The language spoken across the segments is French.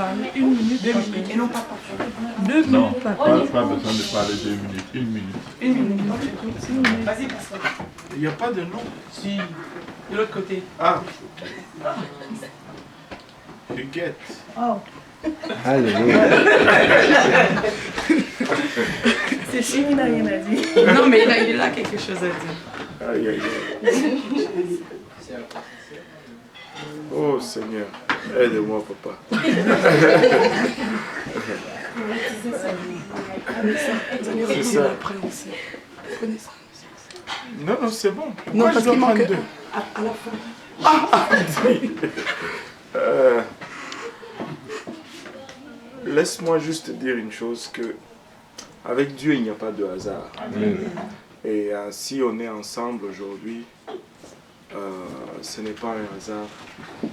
parler 1 minute, 2 minutes, et non pas 2 minutes. Non, pas besoin de parler 2 minutes, 1 minute. 1 minute, vas-y, pasteur. Il n'y a pas de nom. Si, de l'autre côté. Ah. Huguette. Oh. Alléluia. C'est Chimie n'a rien à dire. Non, mais il a quelque chose à dire. Aïe, aïe, aïe. Oh Seigneur, aide-moi, papa. C'est ça. Non, non, c'est bon. Pourquoi je dois prendre 2 à la fin. Laisse-moi juste dire une chose, que avec Dieu, il n'y a pas de hasard. Et si on est ensemble aujourd'hui, ce n'est pas un hasard.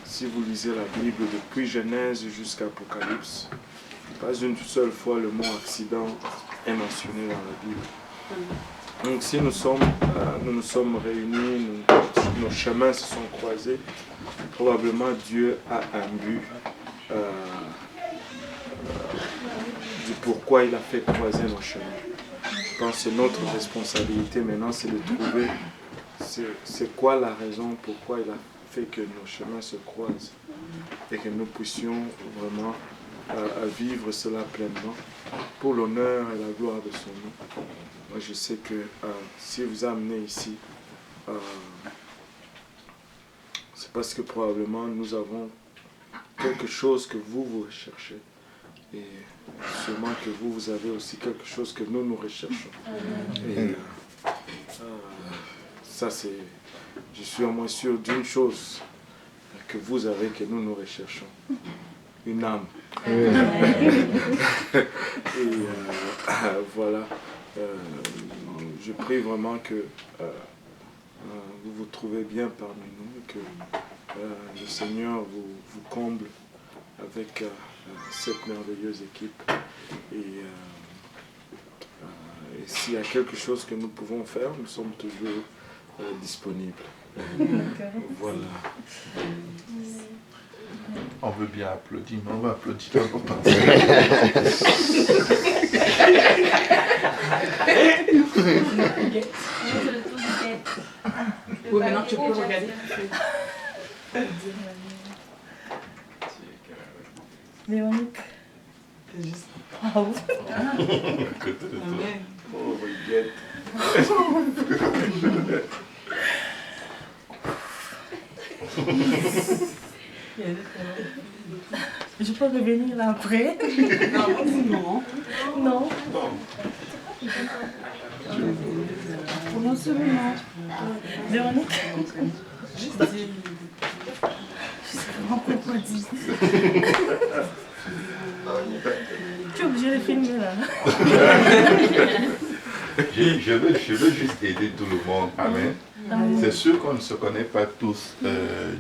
Si vous lisez la Bible depuis Genèse jusqu'à Apocalypse, pas une seule fois le mot accident est mentionné dans la Bible. Donc si nous nous sommes réunis, nos chemins se sont croisés, probablement Dieu a un but du pourquoi il a fait croiser nos chemins. Je pense que c'est notre responsabilité maintenant, c'est de trouver c'est quoi la raison pourquoi il a fait que nos chemins se croisent et que nous puissions vraiment vivre cela pleinement pour l'honneur et la gloire de son nom. Moi je sais que si vous amenez ici, c'est parce que probablement nous avons quelque chose que vous recherchez. Et sûrement que vous avez aussi quelque chose que nous recherchons. Et ça c'est, je suis au moins sûr d'une chose que vous avez que nous recherchons. Une âme. Et voilà. Je prie vraiment que vous vous trouvez bien parmi nous et que le Seigneur vous comble avec cette merveilleuse équipe. Et s'il y a quelque chose que nous pouvons faire, nous sommes toujours disponibles. Voilà. On veut bien applaudir, mais on va applaudir encore pas. Oui, maintenant tu peux regarder. Véronique. C'est juste. Ah oui. Amen. Oh my God. Je peux revenir là après? Non. Non. Pour un seul moment. Véronique? Je sais vraiment pourquoi dire. Tu es obligé de filmer là. Je veux juste aider tout le monde. Amen. C'est sûr qu'on ne se connaît pas tous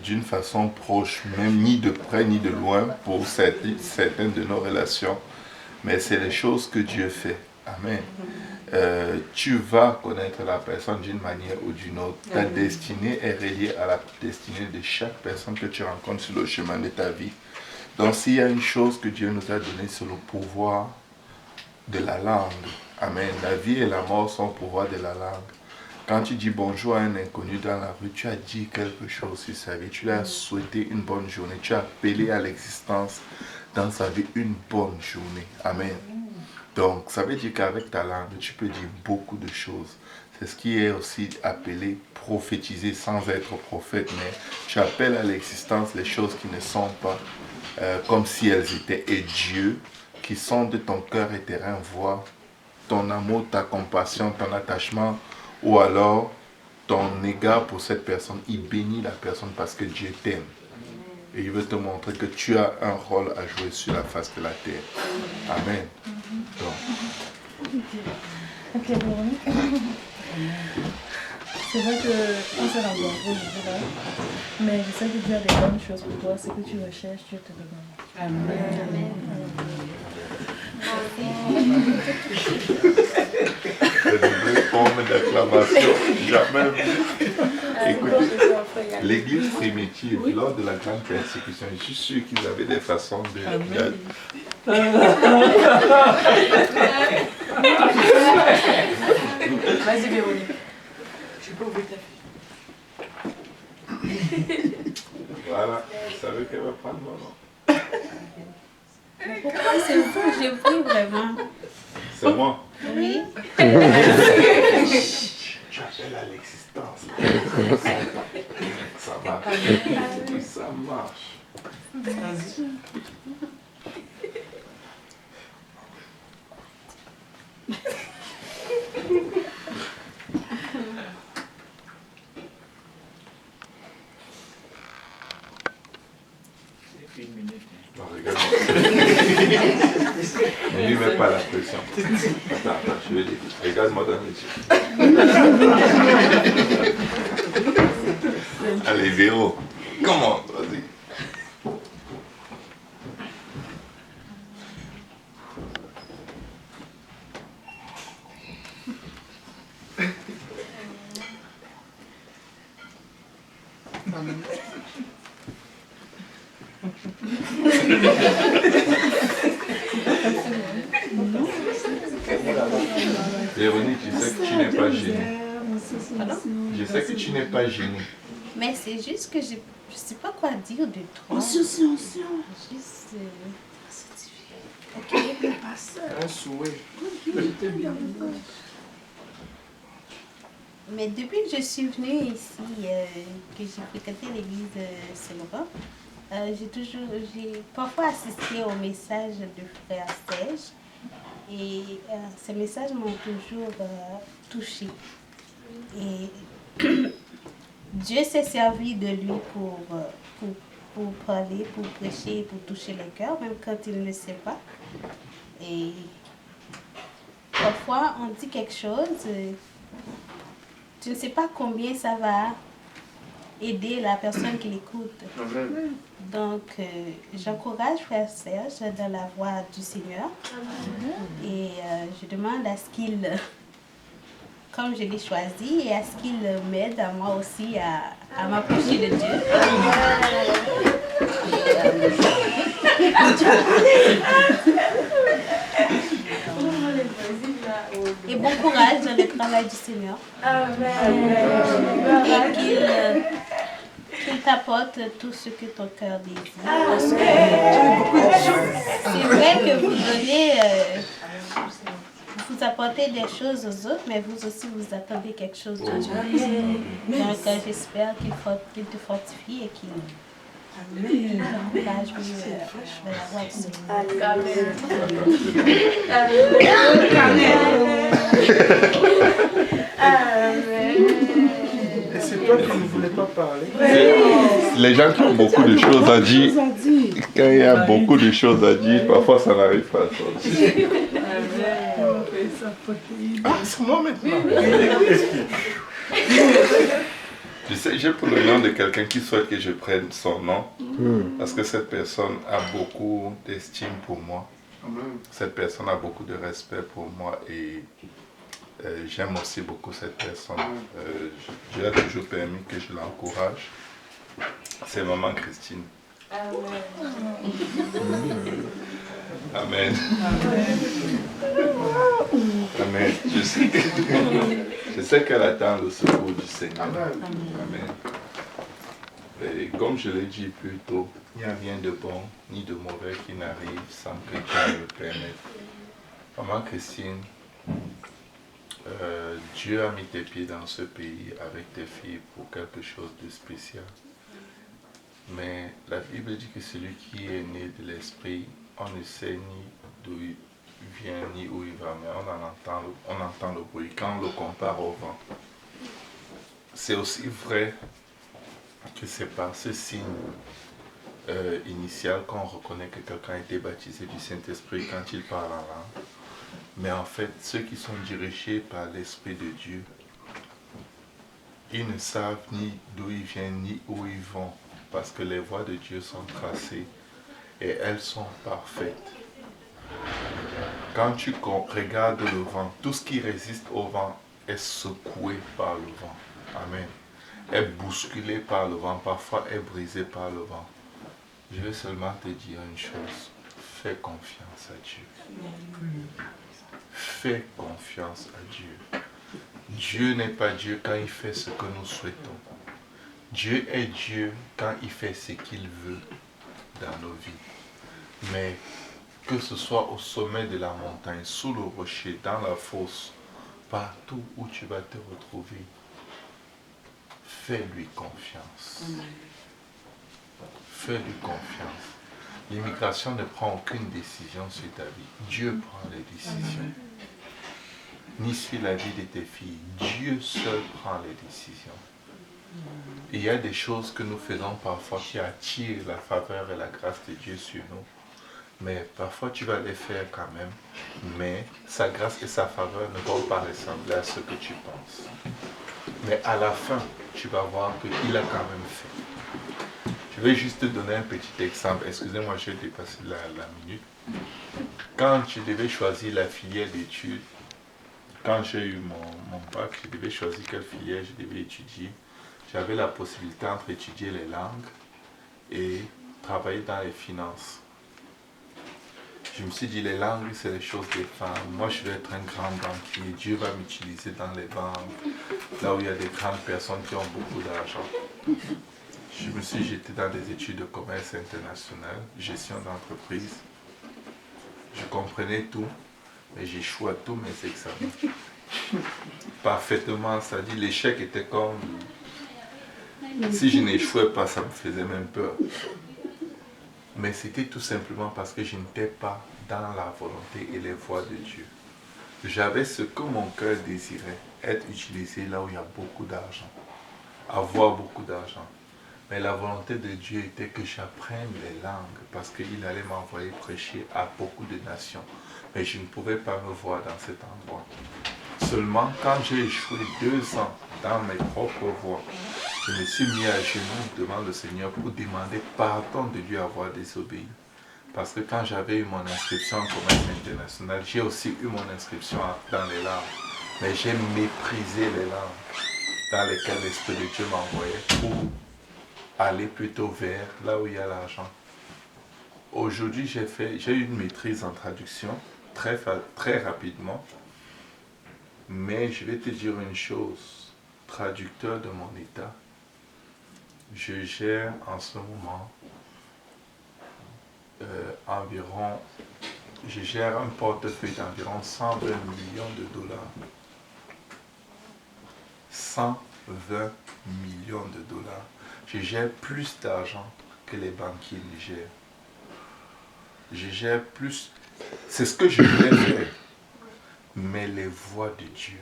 d'une façon proche, même ni de près ni de loin pour certaines de nos relations. Mais c'est les choses que Dieu fait. Amen. Tu vas connaître la personne d'une manière ou d'une autre. Ta destinée est reliée à la destinée de chaque personne que tu rencontres sur le chemin de ta vie. Donc s'il y a une chose que Dieu nous a donnée, c'est le pouvoir de la langue. Amen. La vie et la mort sont au pouvoir de la langue. Quand tu dis bonjour à un inconnu dans la rue, tu as dit quelque chose sur sa vie. Tu lui as souhaité une bonne journée. Tu as appelé à l'existence dans sa vie une bonne journée. Amen. Donc, ça veut dire qu'avec ta langue, tu peux dire beaucoup de choses. C'est ce qui est aussi appelé prophétiser sans être prophète. Mais tu appelles à l'existence les choses qui ne sont pas comme si elles étaient. Et Dieu, qui sonde ton cœur et tes reins, voit ton amour, ta compassion, ton attachement, ou alors ton égard pour cette personne. Il bénit la personne parce que Dieu t'aime. Et il veut te montrer que tu as un rôle à jouer sur la face de la terre. Amen. Ok, Véronique. C'est vrai qu'on s'est rencontrés aujourd'hui là, mais je sais que Dieu a des bonnes choses pour toi. Ce que tu recherches, Dieu te le donne. Amen. C'est de vraies formes d'acclamation. Jamais vu. Écoutez, l'église primitive, lors de la grande persécution, je suis sûr qu'ils avaient des façons de... Vas-y, Véronique. Je peux ouvrir ta fille. Voilà, vous savez qu'elle va prendre mon nom. Pourquoi c'est vous? J'ai pris vraiment. C'est moi. Oui. Tu appelles à l'existence. Ça marche. Ça marche. Vas-y. Non, regarde. Ne lui mets pas la pression. Attends, je vais dire. Regarde-moi dans les yeux. Allez, Véro. Comment? Vas-y. Véronique, je sais que tu n'es pas gênée. Je sais que tu n'es pas gênée. Mais c'est juste que je ne sais pas quoi dire de toi. Juste. Ok. Un souhait. Mais depuis que je suis venue ici, que j'ai fréquenté l'église Saint-Laurent, j'ai parfois assisté aux messages de frère Serge. Et ces messages m'ont toujours touchée. Et Dieu s'est servi de lui pour parler, pour prêcher, pour toucher le cœur, même quand il ne sait pas. Et parfois, on dit quelque chose, tu ne sais pas combien ça va aider la personne qui l'écoute. Donc, j'encourage Frère Serge dans la voie du Seigneur. Et je demande à ce qu'il, comme je l'ai choisi, et à ce qu'il m'aide à moi aussi à m'approcher de Dieu. Et bon courage dans le travail du Seigneur. Et qu'il t'apporte tout ce que ton cœur désire. Parce que c'est vrai que vous donnez, vous apportez des choses aux autres, mais vous aussi vous attendez quelque chose de Dieu. Donc j'espère qu'il te fortifie et qu'il t'encourage de la voie du Et c'est toi qui ne voulais pas parler. Les gens qui ont beaucoup de choses à dire, quand il y a beaucoup de choses à dire, parfois ça n'arrive pas à sortir. Ah, c'est moi maintenant. Je sais, j'ai pour le nom de quelqu'un qui souhaite que je prenne son nom, parce que cette personne a beaucoup d'estime pour moi. Cette personne a beaucoup de respect pour moi et j'aime aussi beaucoup cette personne. Dieu a toujours permis que je l'encourage. C'est maman Christine. Amen. Amen. Je sais qu'elle attend le secours du Seigneur. Amen. Et comme je l'ai dit plus tôt, il n'y a rien de bon ni de mauvais qui n'arrive sans que Dieu le permette. Maman Christine, Dieu a mis tes pieds dans ce pays avec tes filles pour quelque chose de spécial. Mais la Bible dit que celui qui est né de l'esprit, on ne sait ni d'où il vient ni où il va, mais on entend le bruit quand on le compare au vent. C'est aussi vrai que c'est par ce signe initial qu'on reconnaît que quelqu'un a été baptisé du Saint-Esprit quand il parle en langue. Mais en fait, ceux qui sont dirigés par l'Esprit de Dieu, ils ne savent ni d'où ils viennent ni où ils vont, parce que les voies de Dieu sont tracées et elles sont parfaites. Quand tu regardes le vent, tout ce qui résiste au vent est secoué par le vent. Amen. est bousculée par le vent, parfois est brisée par le vent. Je vais seulement te dire une chose, fais confiance à Dieu. Fais confiance à Dieu. Dieu n'est pas Dieu quand il fait ce que nous souhaitons. Dieu est Dieu quand il fait ce qu'il veut dans nos vies. Mais que ce soit au sommet de la montagne, sous le rocher, dans la fosse, partout où tu vas te retrouver, fais-lui confiance. Fais-lui confiance. L'immigration ne prend aucune décision sur ta vie. Dieu prend les décisions. Ni sur la vie de tes filles. Dieu seul prend les décisions. Il y a des choses que nous faisons parfois qui attirent la faveur et la grâce de Dieu sur nous. Mais parfois tu vas les faire quand même. Mais sa grâce et sa faveur ne vont pas ressembler à ce que tu penses. Mais à la fin, tu vas voir qu'il a quand même fait. Je vais juste te donner un petit exemple. Excusez-moi, j'ai dépassé la minute. Quand je devais choisir la filière d'études, quand j'ai eu mon bac, je devais choisir quelle filière je devais étudier. J'avais la possibilité entre étudier les langues et travailler dans les finances. Je me suis dit, les langues, c'est les choses des femmes. Moi, je vais être un grand banquier. Dieu va m'utiliser dans les banques, là où il y a des grandes personnes qui ont beaucoup d'argent. Je me suis jeté dans des études de commerce international, gestion d'entreprise. Je comprenais tout, mais j'échoue à tous mes examens. Parfaitement, ça dit, l'échec était comme... Si je n'échouais pas, ça me faisait même peur. Mais c'était tout simplement parce que je n'étais pas dans la volonté et les voies de Dieu. J'avais ce que mon cœur désirait, être utilisé là où il y a beaucoup d'argent, avoir beaucoup d'argent. Mais la volonté de Dieu était que j'apprenne les langues parce qu'il allait m'envoyer prêcher à beaucoup de nations. Mais je ne pouvais pas me voir dans cet endroit. Seulement quand j'ai échoué 2 ans dans mes propres voies, je me suis mis à genoux devant le Seigneur pour demander pardon de lui avoir désobéi. Parce que quand j'avais eu mon inscription en commerce international, j'ai aussi eu mon inscription dans les langues. Mais j'ai méprisé les langues dans lesquelles l'Esprit de Dieu m'envoyait pour aller plutôt vers là où il y a l'argent. Aujourd'hui, j'ai eu une maîtrise en traduction très rapidement. Mais je vais te dire une chose, traducteur de mon état, je gère en ce moment je gère un portefeuille d'environ 120 millions de dollars. 120 millions de dollars. Je gère plus d'argent que les banquiers ne gèrent. Je gère plus. C'est ce que je voulais faire. Mais les voies de Dieu.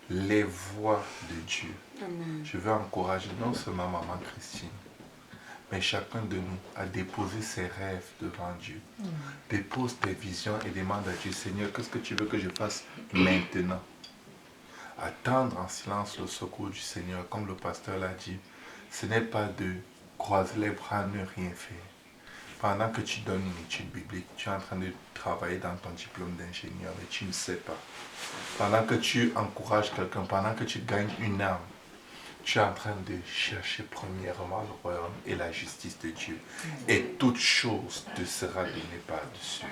Les voies de Dieu. Amen. Je veux encourager non seulement maman Christine, mais chacun de nous à déposer ses rêves devant Dieu. Dépose tes visions et demande à Dieu, Seigneur, qu'est-ce que tu veux que je fasse maintenant? Attendre en silence le secours du Seigneur, comme le pasteur l'a dit, ce n'est pas de croiser les bras, ne rien faire. Pendant que tu donnes une étude biblique, tu es en train de travailler dans ton diplôme d'ingénieur, mais tu ne sais pas. Pendant que tu encourages quelqu'un, pendant que tu gagnes une âme, tu es en train de chercher premièrement le royaume et la justice de Dieu. Et toute chose te sera donnée par-dessus.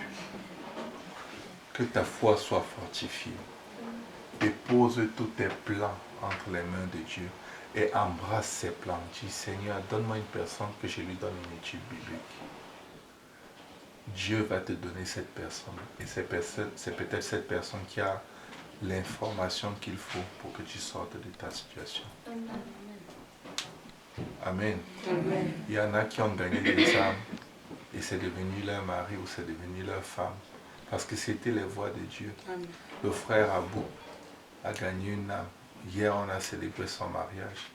Que ta foi soit fortifiée. Dépose tous tes plans entre les mains de Dieu et embrasse ses plans. Dis, Seigneur, donne-moi une personne que je lui donne une étude biblique. Dieu va te donner cette personne. Et c'est peut-être cette personne qui a l'information qu'il faut pour que tu sortes de ta situation. Amen. Amen. Il y en a qui ont gagné des âmes et c'est devenu leur mari ou c'est devenu leur femme. Parce que c'était les voies de Dieu. Amen. Le frère Abou a gagné une âme. Hier, on a célébré son mariage.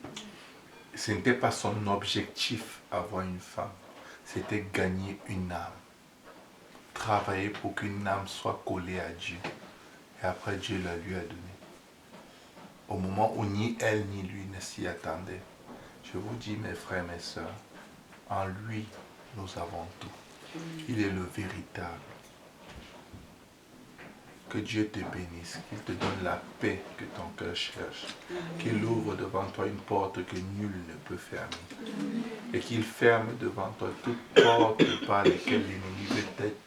Ce n'était pas son objectif avoir une femme. C'était gagner une âme. Travailler pour qu'une âme soit collée à Dieu. Et après, Dieu la lui a donnée. Au moment où ni elle ni lui ne s'y attendaient. Je vous dis, mes frères, mes sœurs, en lui, nous avons tout. Il est le véritable. Que Dieu te bénisse, qu'il te donne la paix que ton cœur cherche, qu'il ouvre devant toi une porte que nul ne peut fermer, et qu'il ferme devant toi toute porte par laquelle l'ennemi veut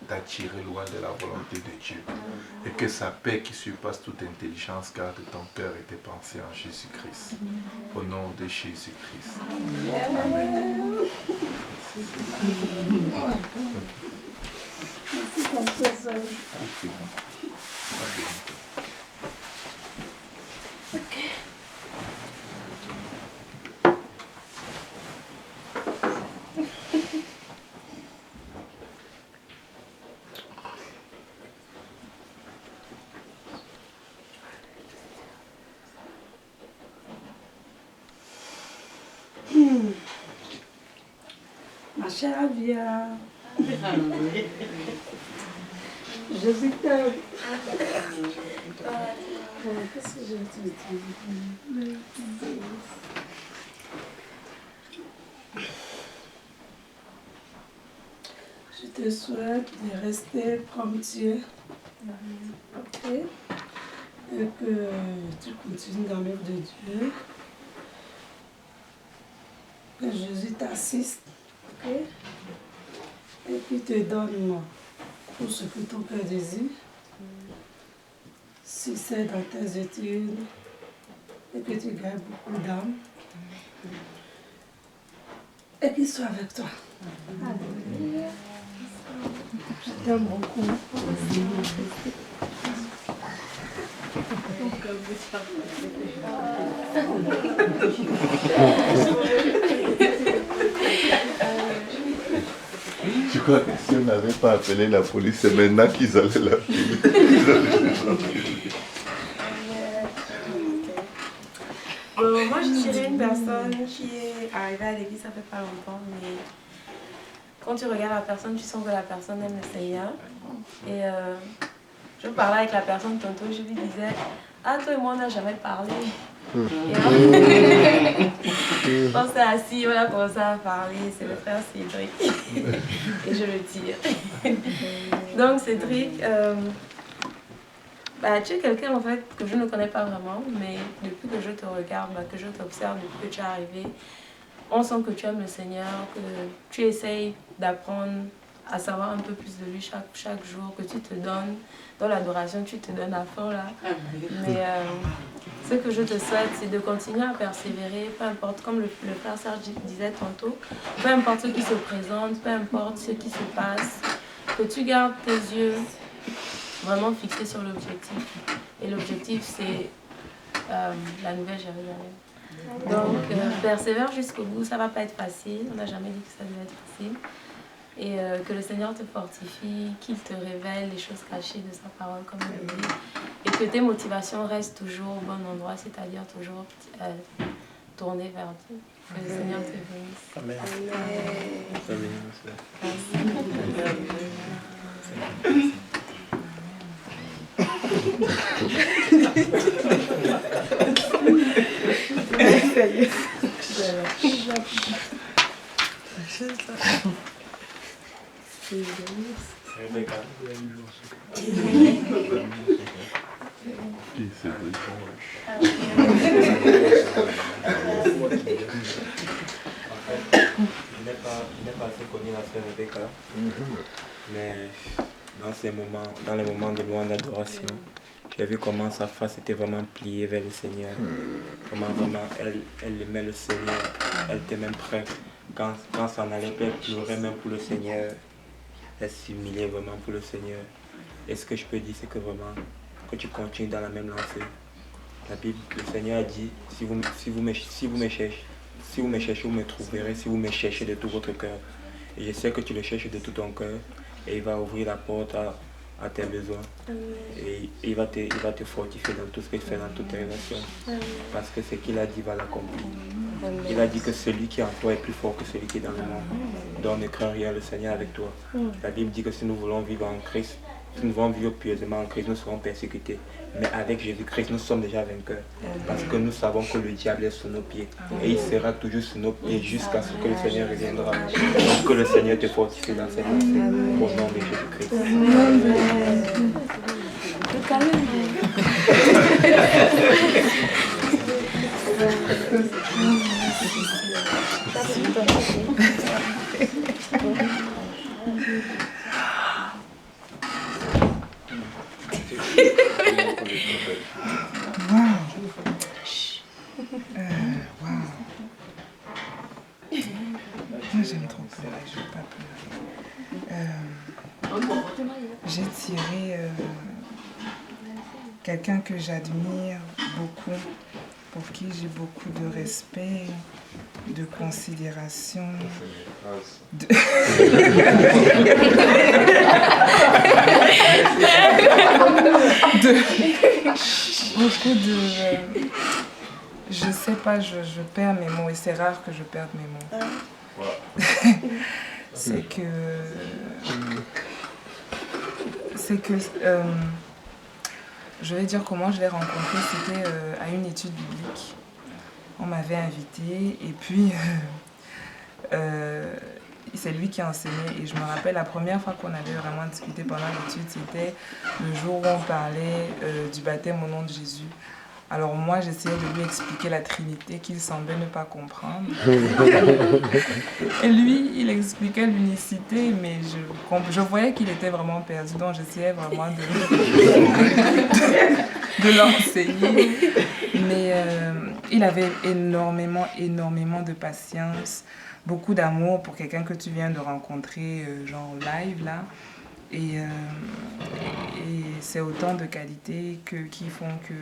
t'attirer loin de la volonté de Dieu, et que sa paix qui surpasse toute intelligence garde ton cœur et tes pensées en Jésus-Christ. Au nom de Jésus-Christ. Amen. Ma chère Avia, Jésus t'aime. Qu'est-ce que je te dis? Je te souhaite de rester comme Dieu, ok? Et que tu continues dans l'œuvre de Dieu. Que Jésus t'assiste, ok? Et puis te donne tout ce que ton cœur désire. Si c'est dans tes études, et que tu gagnes beaucoup d'âme. Et qu'il soit avec toi. Alléluia. Je t'aime beaucoup. Je crois que si on n'avait pas appelé la police, c'est maintenant qu'ils allaient l'appeler. Bon, moi je dirais une personne qui est arrivée à l'église, ça fait pas longtemps, mais quand tu regardes la personne, tu sens que la personne aime le Seigneur. Et je parlais avec la personne tantôt, je lui disais, ah toi et moi on n'a jamais parlé. Et on s'est assis, on a commencé à parler, c'est le frère Cédric. Et je le tire. Donc Cédric, tu es quelqu'un en fait que je ne connais pas vraiment, mais depuis que je te regarde, que je t'observe, depuis que tu es arrivé, on sent que tu aimes le Seigneur, que tu essayes d'apprendre à savoir un peu plus de lui chaque jour, que tu te donnes, dans l'adoration, tu te donnes à fond là. Mais ce que je te souhaite, c'est de continuer à persévérer, peu importe, comme le frère Serge disait tantôt, peu importe ce qui se présente, peu importe ce qui se passe, que tu gardes tes yeux vraiment fixés sur l'objectif. Et l'objectif, c'est la Nouvelle Jérusalem. Donc, persévère jusqu'au bout, ça ne va pas être facile, on n'a jamais dit que ça devait être facile. Et que le Seigneur te fortifie, qu'il te révèle les choses cachées de sa parole, comme il le dit. Et que tes motivations restent toujours au bon endroit, c'est-à-dire toujours tournées vers Dieu. Que le Seigneur te bénisse. Amen. Rebecca. Je n'ai pas assez connu la sœur Rebecca, mais dans les moments de louange d'adoration, j'ai vu comment sa face était vraiment pliée vers le Seigneur. Comment vraiment elle aimait le Seigneur, elle était même prête. Quand ça n'allait pas, elle pleurait même pour le Seigneur. Elle s'humiliait vraiment pour le Seigneur. Et ce que je peux dire, c'est que vraiment, que tu continues dans la même lancée. La Bible, le Seigneur a dit, si vous me cherchez, vous me trouverez, si vous me cherchez de tout votre cœur. Et je sais que tu le cherches de tout ton cœur. Et il va ouvrir la porte à tes besoins. Et il va te fortifier dans tout ce que tu fais, dans toutes tes relations. Parce que ce qu'il a dit va l'accomplir. Il a dit que celui qui est en toi est plus fort que celui qui est dans le monde. Donc ne crains rien, le Seigneur est avec toi. La Bible dit que si nous voulons vivre en Christ, si nous voulons vivre pieusement en Christ, nous serons persécutés. Mais avec Jésus-Christ, nous sommes déjà vainqueurs. Parce que nous savons que le diable est sous nos pieds. Et il sera toujours sous nos pieds jusqu'à ce que le Seigneur reviendra. Donc que le Seigneur te fortifie dans cette lancée. Au nom de Jésus-Christ. Waouh. Moi j'aime trop pleurer, je ne veux pas pleurer. J'ai tiré quelqu'un que j'admire beaucoup, pour qui j'ai beaucoup de respect, de considération. Beaucoup de... je sais pas, je perds mes mots et c'est rare que je perde mes mots. C'est que je vais dire comment je l'ai rencontré, c'était à une étude biblique. On m'avait invité et puis c'est lui qui a enseigné et je me rappelle la première fois qu'on avait vraiment discuté pendant l'étude, c'était le jour où on parlait du baptême au nom de Jésus. Alors moi j'essayais de lui expliquer la Trinité qu'il semblait ne pas comprendre. Et lui il expliquait l'unicité mais je voyais qu'il était vraiment perdu donc j'essayais vraiment de l'enseigner. Mais il avait énormément de patience, beaucoup d'amour pour quelqu'un que tu viens de rencontrer genre live là. Et c'est autant de qualités qui font que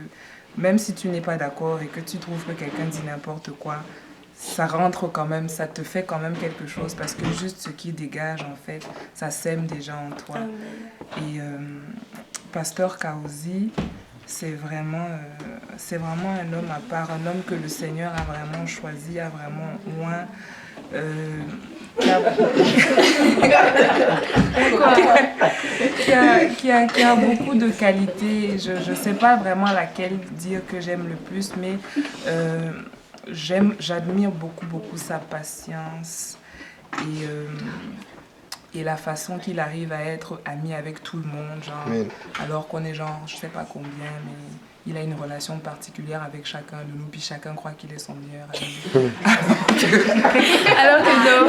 même si tu n'es pas d'accord et que tu trouves que quelqu'un dit n'importe quoi, ça rentre quand même, ça te fait quand même quelque chose parce que juste ce qui dégage en fait, ça sème déjà en toi. Et Pasteur Kaozi, c'est vraiment un homme à part, un homme que le Seigneur a vraiment choisi, a vraiment oint. Qui a beaucoup de qualités. Je ne sais pas vraiment laquelle dire que j'aime le plus, mais j'admire beaucoup sa patience et la façon qu'il arrive à être ami avec tout le monde, genre, alors qu'on est genre, je sais pas combien, mais il a une relation particulière avec chacun de nous, puis chacun croit qu'il est son meilleur ami. Alors que non.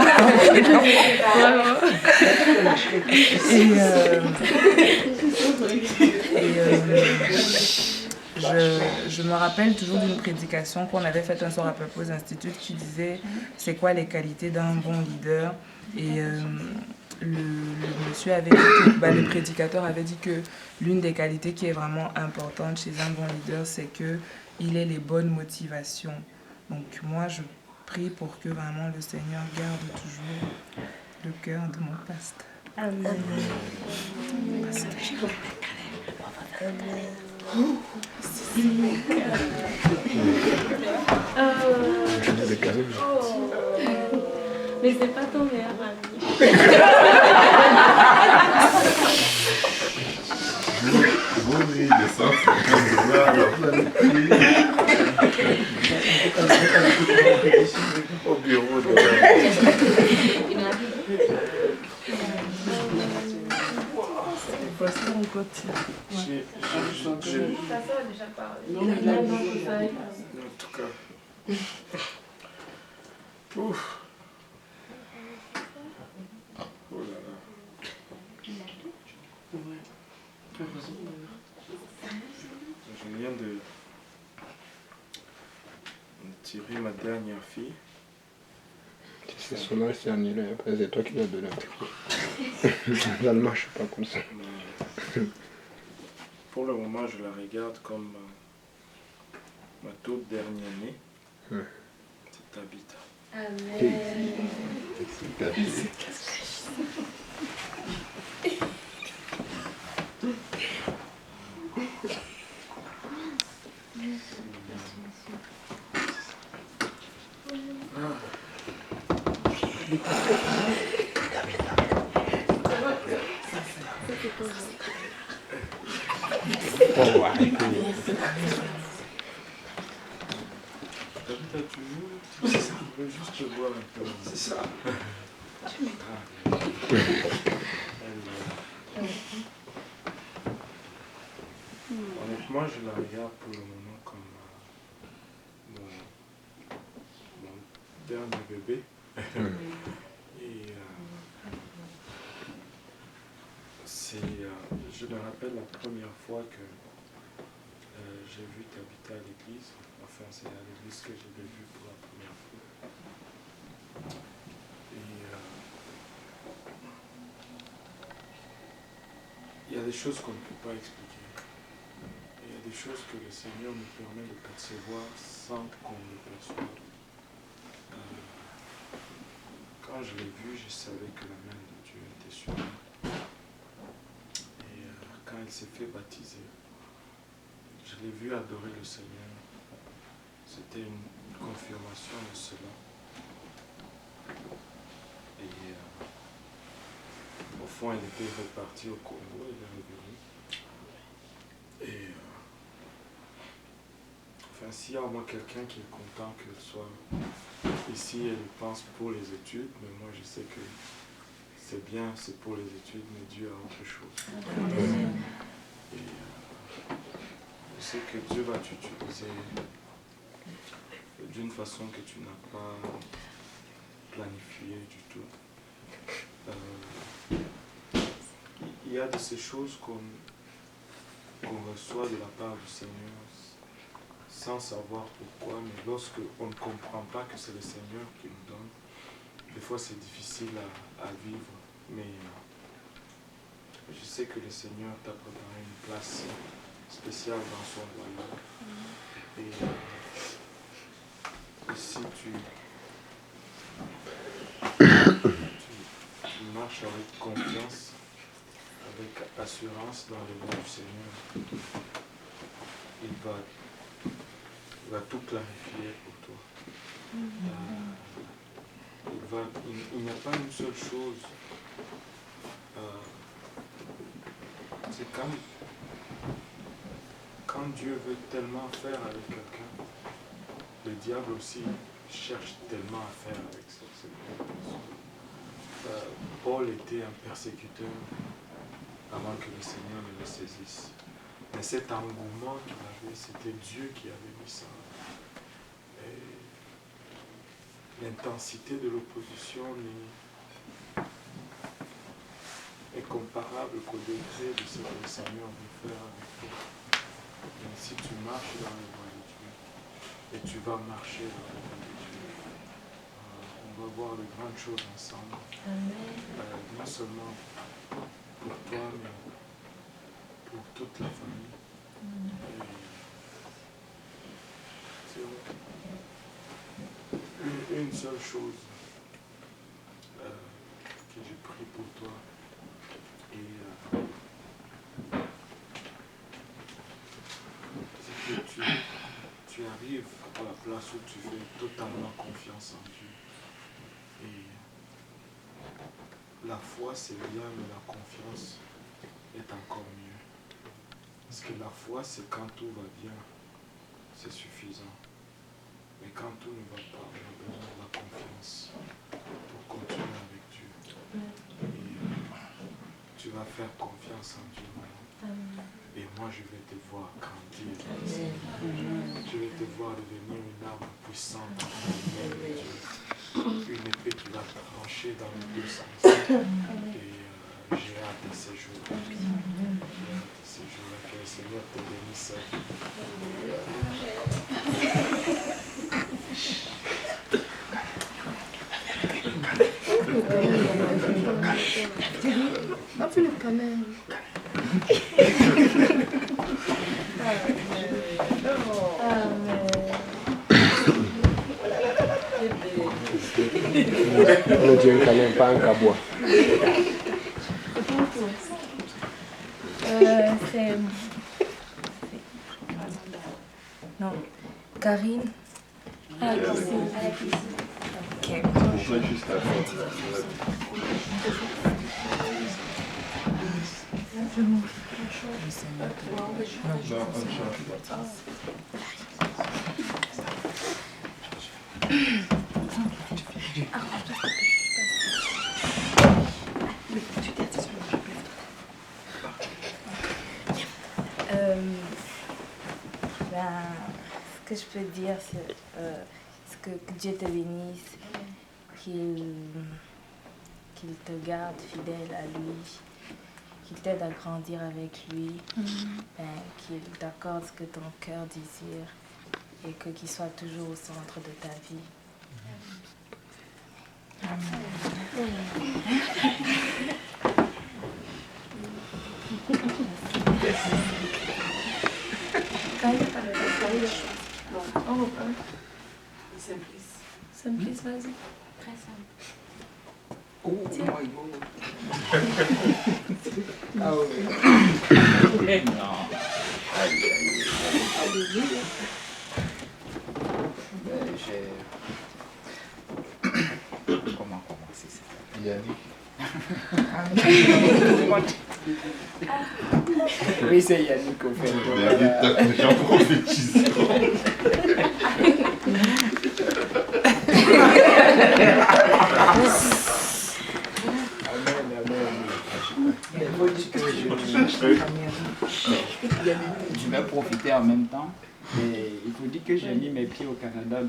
Je me rappelle toujours d'une prédication qu'on avait faite un soir à Purpose Institute qui disait c'est quoi les qualités d'un bon leader. Et le monsieur avait dit que, le prédicateur avait dit que l'une des qualités qui est vraiment importante chez un bon leader, c'est qu'il ait les bonnes motivations. Donc moi, je prie pour que vraiment le Seigneur garde toujours le cœur de mon pasteur. Amen. Parce que je mais c'est pas ton meilleur ami. Vous riez de ça, au bureau de... On continue. Ta soeur a déjà parlé. En tout cas. Ouf. Oh là là. Je viens de tirer ma dernière fille. C'est souvent c'est annulé, après c'est toi qui l'as donné. Finalement, je suis pas comme ça. Pour le moment, je la regarde comme ma toute dernière née. C'est Tabitha. Amen. Tabitha, tu veux? C'est ça. Je veux juste te voir un peu. C'est ça. Honnêtement, je la regarde pour le moment comme mon dernier bébé. Et je me rappelle la première fois que j'ai vu t'habiter à l'église. Enfin, c'est à l'église que je l'ai vu pour la première fois. Et il y a des choses qu'on ne peut pas expliquer. Il y a des choses que le Seigneur nous permet de percevoir sans qu'on le perçoive. Quand je l'ai vu, je savais que la main de Dieu était sur lui. Et quand il s'est fait baptiser, je l'ai vu adorer le Seigneur. C'était une confirmation de cela. Et au fond, il était reparti au Congo, il est revenu. Et enfin, s'il y a au moins quelqu'un qui est content qu'il soit ici et il pense pour les études, mais moi je sais que c'est bien, c'est pour les études, mais Dieu a autre chose. Et je sais que Dieu va t'utiliser d'une façon que tu n'as pas planifiée du tout. Il y a de ces choses qu'on reçoit de la part du Seigneur sans savoir pourquoi, mais lorsque on ne comprend pas que c'est le Seigneur qui nous donne, des fois c'est difficile à vivre, mais je sais que le Seigneur t'a préparé une place spéciale dans son royaume. Et si tu marches avec confiance, avec assurance dans le nom du Seigneur, il va tout clarifier pour toi. Il n'y a pas une seule chose. C'est quand Dieu veut tellement faire avec quelqu'un, le diable aussi cherche tellement à faire avec cette personne. Paul était un persécuteur avant que le Seigneur ne le saisisse. Mais cet engouement qu'il avait, c'était Dieu qui avait mis ça. Et l'intensité de l'opposition est comparable qu'au degré de ce que le Seigneur veut faire avec toi. Et si tu marches dans les voies de Dieu, et tu vas marcher dans les voies de Dieu, on va voir de grandes choses ensemble. Non seulement pour toi, mais pour toute la famille. Une seule chose que j'ai pris pour toi, et c'est que tu arrives à la place où tu fais totalement confiance en Dieu. Et la foi c'est bien, mais la confiance est encore mieux. Parce que la foi c'est quand tout va bien, c'est suffisant. Mais quand tout ne va pas, on a besoin de la confiance pour continuer avec Dieu. Et tu vas faire confiance en Dieu maintenant. Et moi je vais te voir grandir. Je vais te voir devenir une arme puissante dans le nom de Dieu. Une épée qui va trancher dans les deux sens. Et j'ai hâte de ces jours. J'ai hâte de ces jours. Que le Seigneur te bénisse. On dit un câlin, pas un cabois. C'est... Non. Karine. Ah, Ok. Pourquoi juste à Ce que je peux dire, c'est que Dieu te bénisse, qu'il te garde fidèle à lui qu'il t'aide à grandir avec lui, qu'il t'accorde ce que ton cœur désire et qu'il soit toujours au centre de ta vie. On reprend. Simplice, vas-y. Très simple. Oh my God. Ah ouais. Non. Comment commencer ça? Yannick. Oui, c'est Yannick au fait. Yannick, t'as déjà prophétisé. Je vais profiter en même temps. Et il faut dire que j'ai mis mes pieds au Canada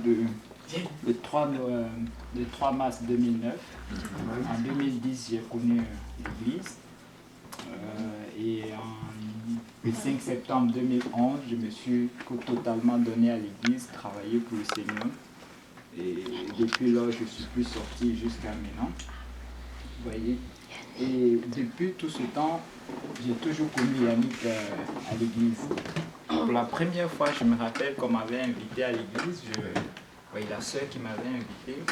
le 3 mars 2009. En 2010, j'ai connu l'église. Et le 5 septembre 2011, je me suis totalement donné à l'église, travaillé pour le Seigneur. Et depuis là, je ne suis plus sorti jusqu'à maintenant. Vous voyez? Et depuis tout ce temps, j'ai toujours connu Yannick à l'église. Pour la première fois, je me rappelle qu'on m'avait invité à l'église. La sœur qui m'avait invité.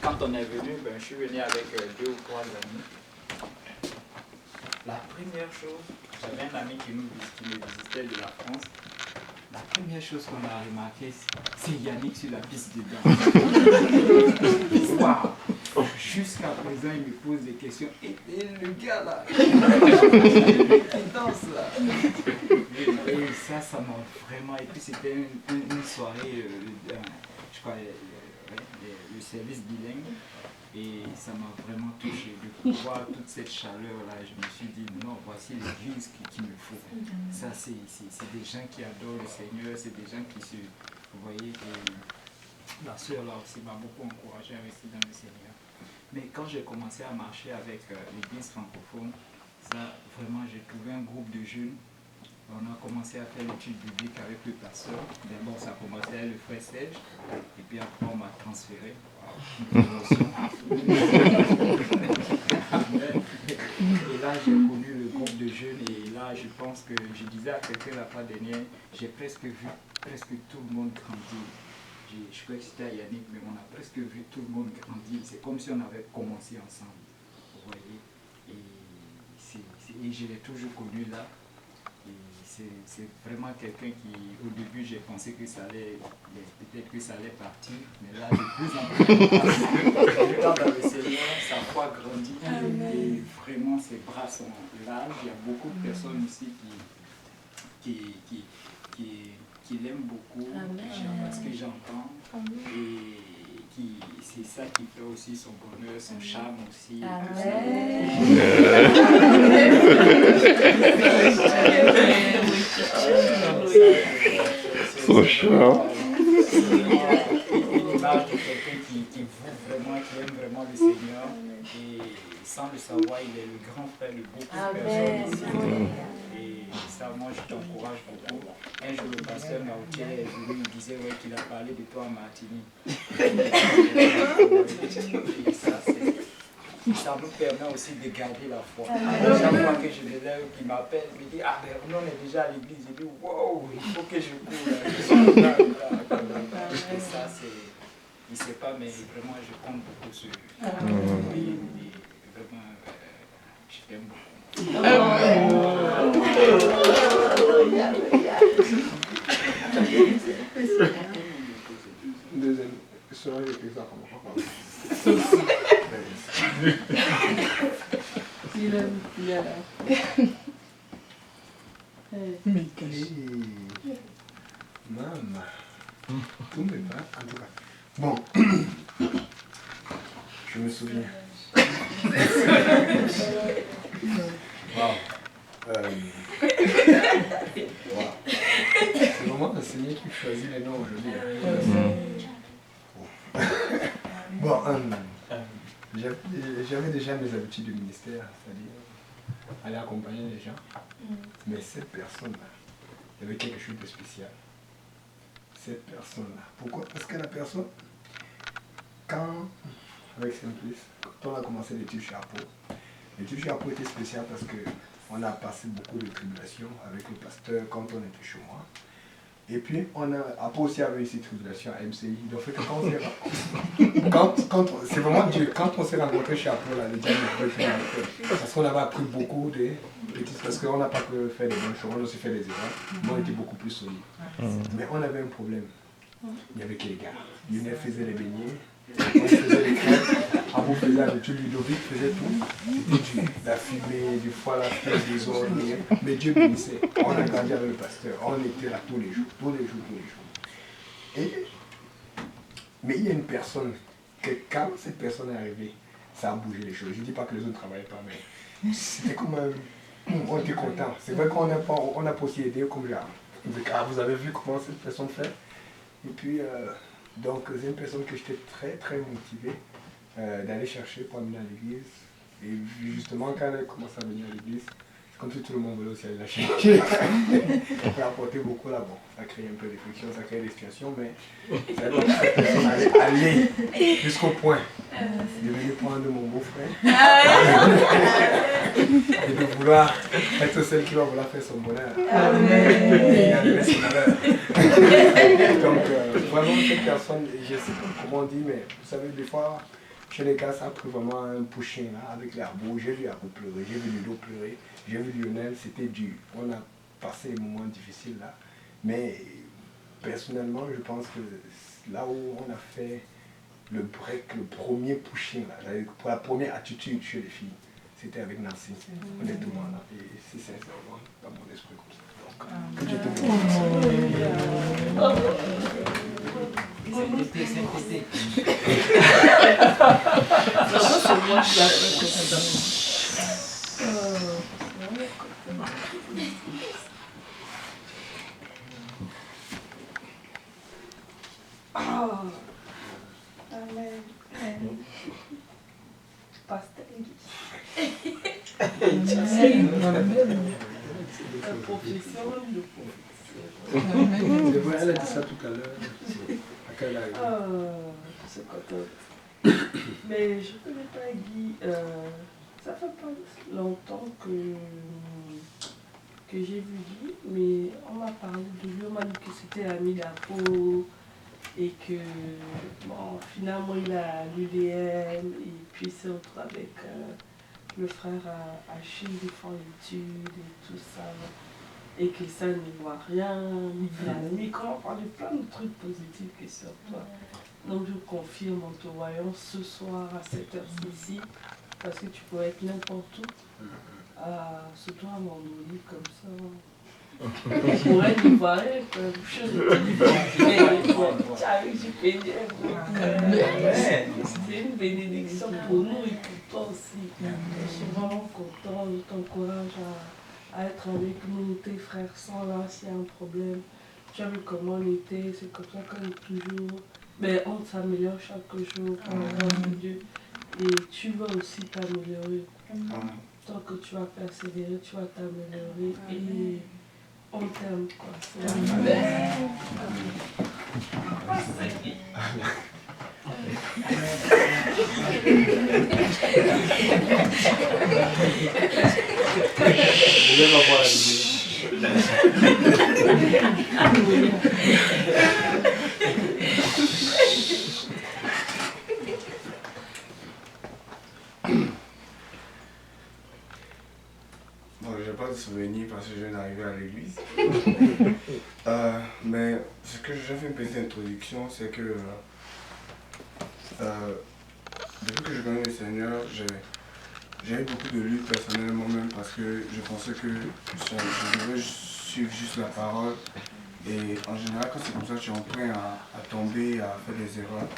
Quand on est venu, je suis venu avec 2 ou 3 amis. La première chose, j'avais un ami qui me visitait de la France. La première chose qu'on a remarqué, c'est Yannick sur la piste de danse. Waouh! Jusqu'à présent, il me pose des questions. Et le gars là, il danse là. Et ça m'a vraiment. Et puis c'était une soirée, je crois, le service bilingue. Et ça m'a vraiment touché de voir toute cette chaleur-là. Je me suis dit, non, voici l'église qu'il me faut. Ça, c'est des gens qui adorent le Seigneur, c'est des gens qui se... Vous voyez, et la sœur là aussi m'a beaucoup encouragé à rester dans le Seigneur. Mais quand j'ai commencé à marcher avec l'église francophone, ça, vraiment, j'ai trouvé un groupe de jeunes. On a commencé à faire l'étude biblique avec le pasteur. D'abord, ça a commencé avec le frère Serge. Et puis après, on m'a transféré. Et là, j'ai connu le groupe de jeunes. Et là, je pense que, je disais à quelqu'un la fois dernière, j'ai presque vu tout le monde grandir. Je crois que c'était à Yannick, mais on a presque vu tout le monde grandir. C'est comme si on avait commencé ensemble. Vous voyez? Et je l'ai toujours connu là. C'est vraiment quelqu'un qui, au début, j'ai pensé que ça allait, peut-être que ça allait partir, mais là, de plus en plus, dans le Seigneur, sa foi grandit, et vraiment, ses bras sont larges. Il y a beaucoup de personnes ici qui l'aiment beaucoup, parce que j'entends, et c'est ça qui fait aussi son bonheur, son charme aussi. Son charme. Une image de quelqu'un qui aime vraiment le Seigneur, et sans le savoir, il est le grand frère de beaucoup de personnes ici. Et ça, moi, je t'encourage beaucoup. Un jour, le pasteur Naouké est venu, il disait qu'il a parlé de toi à Martinique. Et ça nous permet aussi de garder la foi. Chaque fois que je me lève, qu'il m'appelle, il me dit, ah ben on est déjà à l'église. Je dis, wow, il faut que je cours. Et ça, c'est, il ne sait pas, mais vraiment, je compte beaucoup sur lui. Et vraiment, je t'aime beaucoup. Deuxième, soirée avec les armes. Maman, tout me va, en tout cas. Bon, je me souviens. Wow. C'est vraiment le Seigneur qui choisit les noms aujourd'hui. Bon, j'avais déjà mes habitudes de ministère, c'est-à-dire aller accompagner les gens. Mais cette personne-là, il y avait quelque chose de spécial. Cette personne-là. Pourquoi? Parce que la personne, avec Simplice, quand on a commencé l'étude chapeau était spécial parce qu'on a passé beaucoup de tribulations avec le pasteur quand on était chez moi. Et puis, après aussi avait eu ces tribulations à MCI. Donc, c'est vraiment Dieu. Quand on s'est rencontrés chez Apple, le diable ne pouvait pas faire. Parce qu'on avait appris beaucoup de bêtises. Parce qu'on n'a pas que fait des bonnes choses, on a aussi fait des erreurs. Mais on était beaucoup plus solides. Mais on avait un problème. Il n'y avait que les gars. Lionel faisait les beignets, on faisait les crêpes, Abou faisait la nourriture, Ludovic faisait tout. C'était du la fumée, du foie, la fête, des ordres. Mais Dieu bénissait. On a grandi avec le pasteur. On était là tous les jours. Mais il y a une personne, que quand cette personne est arrivée, ça a bougé les choses. Je ne dis pas que les autres ne travaillaient pas, mais c'était comme on était content. C'est vrai qu'on a pas aussi aidé comme genre. Vous avez vu comment cette personne fait. Et puis, donc, c'est une personne que j'étais très, très motivé d'aller chercher pour amener à l'église. Et justement, quand elle commence à venir à l'église, c'est comme si tout le monde voulait aussi aller la chercher. On peut apporter beaucoup là. Bon, ça crée un peu de friction, ça crée des situations, mais ça doit cette personne aller jusqu'au point de venir prendre mon beau-frère et de vouloir être celle qui va vouloir faire son bonheur. Et arriver son malheur. Donc, vraiment, cette personne, je ne sais pas comment on dit, mais vous savez, des fois, chez les gars, ça a pris vraiment un pushing là, avec les arbres. J'ai vu Arbo pleurer, j'ai vu Ludo pleurer, j'ai vu Lionel, c'était dur. On a passé des moments difficiles là. Mais personnellement, je pense que là où on a fait le break, le premier pushing là, pour la première attitude chez les filles, c'était avec Nancy, honnêtement là. Et c'est sincèrement dans mon esprit comme ça. Donc, que Dieu te C'est vrai, elle a dit ça tout à l'heure. Je suis contente. Mais je ne connais pas Guy. Ça fait pas longtemps que j'ai vu Guy, mais on m'a parlé de lui, on m'a dit que c'était ami d'Apo et que bon, finalement il a l'UDM et puis c'est autre avec le frère Achille, ils font l'étude et tout ça. Et que ça ne voit rien, ni bien. Mais comment parler plein de trucs positifs que sur toi. Donc je confirme en te voyant ce soir à cette heure-ci, parce que tu peux être n'importe où, surtout à Mongolie comme ça. Tu pourrais être ivoirien, je c'est une bénédiction pour nous et pour toi aussi. Je suis vraiment content, je t'encourage à être avec nous, tes frères sont là, s'il y a un problème. Tu as vu comment on était, c'est comme ça qu'on est toujours. Mais on s'améliore chaque jour par la grâce de Dieu. Et tu vas aussi t'améliorer. Tant que tu vas persévérer, tu vas t'améliorer. Et on t'aime, quoi. Je vais m'avoir la vidéo. Bon, je n'ai pas de souvenir parce que je viens d'arriver à l'église. Mais ce que j'ai fait une petite introduction, c'est que depuis que je connais le Seigneur, j'ai eu beaucoup de luttes personnellement même parce que je pensais que je devais suivre juste la parole. Et en général, quand c'est comme ça, tu es en train à tomber, à faire des erreurs.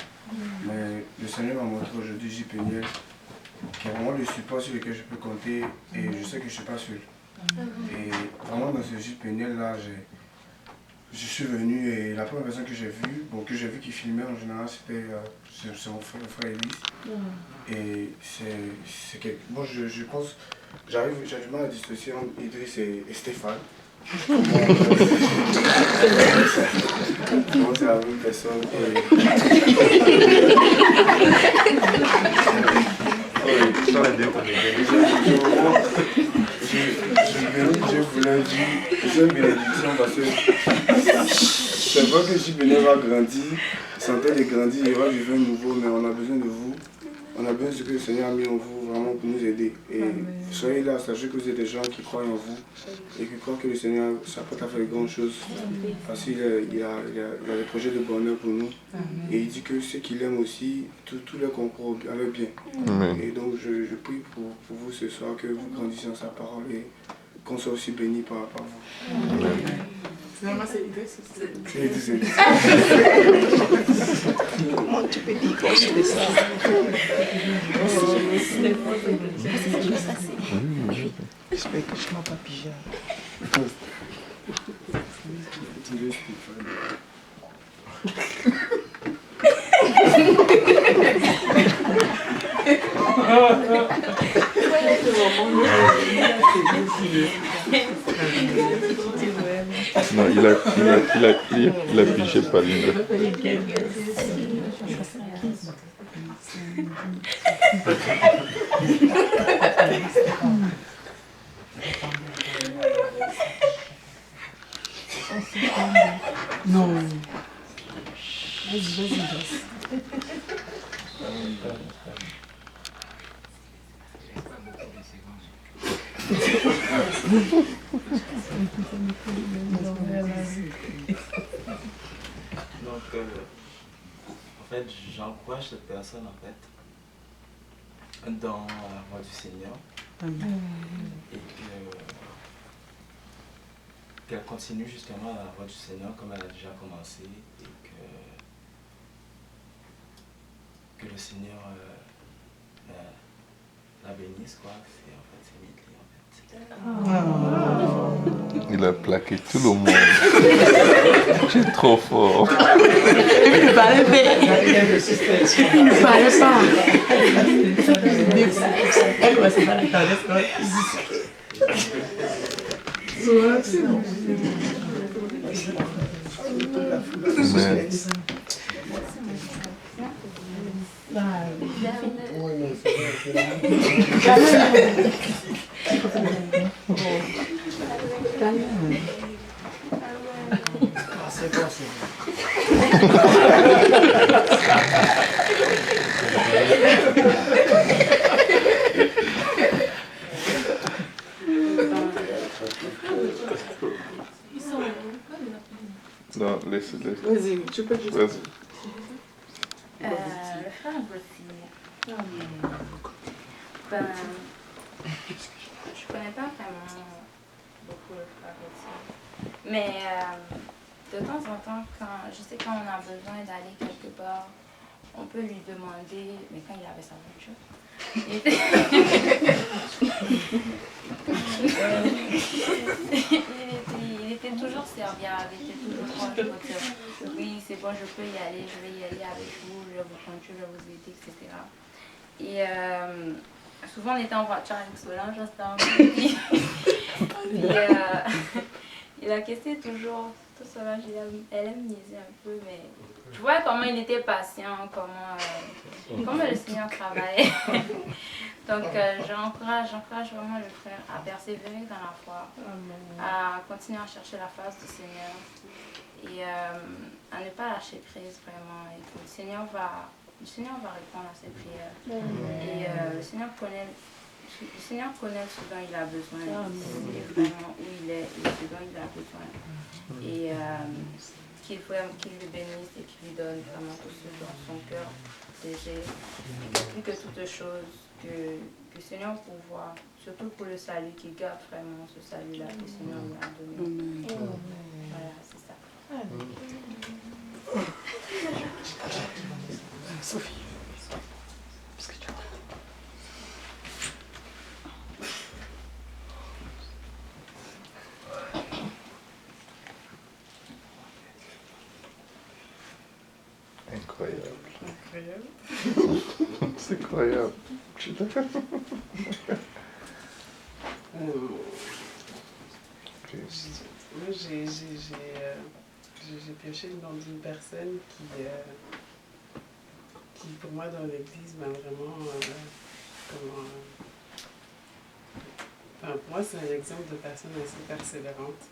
Mais le Seigneur m'a montré aujourd'hui, J. Péniel, qui est vraiment le support sur lequel je peux compter et je sais que je ne suis pas seul. Et vraiment dans ce J. Péniel là, je suis venu et la première personne que j'ai vue, qui filmait en général, c'était mon frère Elise. Et c'est quelque... Bon, je pense j'ai du mal à dissocier entre Idriss et Stéphane. Comment c'est la même personne je voulais dire une bénédiction parce que c'est vrai que J-Béné va grandir, Santel est grandi, il va vivre un nouveau, mais on a besoin de vous. On a besoin de ce que le Seigneur a mis en vous vraiment pour nous aider. Et soyez là, sachez que vous êtes des gens qui croient en vous et qui croient que le Seigneur s'apprête à faire de grandes choses. Parce qu'il a des projets de bonheur pour nous. Et il dit que ceux qu'il aime aussi, tout leur concourt à leur bien. Et donc je prie pour vous ce soir que vous grandissiez dans sa parole et qu'on soit aussi bénis par vous. Finalement, c'est Idriss. Comment tu peux dire que je fais ça? J'espère que je ne m'en pas pigé. Non, il a pigé par Linda. Non. Vas-y. Donc, en fait, j'encourage cette personne, en fait, dans la voie du Seigneur. Et qu'elle continue justement la voie du Seigneur comme elle a déjà commencé. Et que le Seigneur la bénisse, quoi. C'est Mitli, en fait. Il a plaqué tout le monde. C'est trop fort. Il ne parlait pas. Il ne parlait pas. C'est bon. Non, laisse. Vas-y, tu peux juste. Vas-y. Le frère Gauthier. Ben, je connais pas vraiment beaucoup le frère Gauthier. Mais de temps en temps, je sais quand on a besoin d'aller quelque part, on peut lui demander, mais quand il avait sa voiture, il était toujours serviable, il était toujours proche de dire oui, c'est bon, je peux y aller, je vais y aller avec vous, je vais vous conduire, je vais vous aider, etc. Et souvent on était en voiture avec Solange, il a questionné toujours, tout Solange, elle aime niaiser un peu, mais je vois comment il était patient, comment le Seigneur travaille. Donc j'encourage vraiment le frère à persévérer dans la foi, à continuer à chercher la face du Seigneur et à ne pas lâcher prise vraiment. Et que le Seigneur va répondre à ses prières. Et le Seigneur connaît ce dont il a besoin. Il sait vraiment où il est et ce dont il a besoin. Et qu'il lui bénisse et qu'il lui donne vraiment tout ce dont son cœur désire. Et que plus que toute chose, que le Seigneur pourvoit, surtout pour le salut, qu'il garde vraiment ce salut-là que le Seigneur lui a donné. Voilà, c'est ça. Sophie. Incroyable. C'est incroyable. Moi, j'ai pioché dans une personne qui pour moi, dans l'église, m'a vraiment... pour moi, c'est un exemple de personne assez persévérante.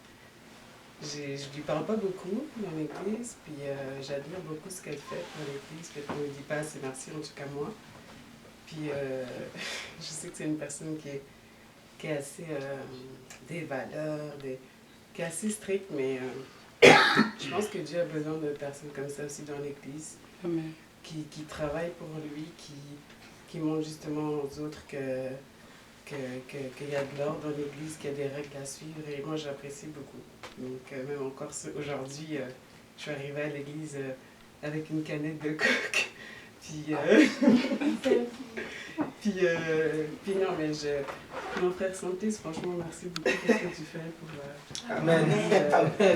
Je ne lui parle pas beaucoup dans l'église, puis j'admire beaucoup ce qu'elle fait dans l'église, puis elle ne me dit pas assez merci, en tout cas moi. Puis je sais que c'est une personne qui est assez... des valeurs, qui est assez stricte, mais je pense que Dieu a besoin de personnes comme ça aussi dans l'église, qui travaillent pour lui, qui montrent justement aux autres qu'il y a de l'ordre dans l'église, qu'il y a des règles à suivre, et moi j'apprécie beaucoup. Donc même encore aujourd'hui, je suis arrivée à l'église avec une canette de coke, puis non, mais mon frère Santis, franchement, merci beaucoup pour ce que tu fais pour... Amen.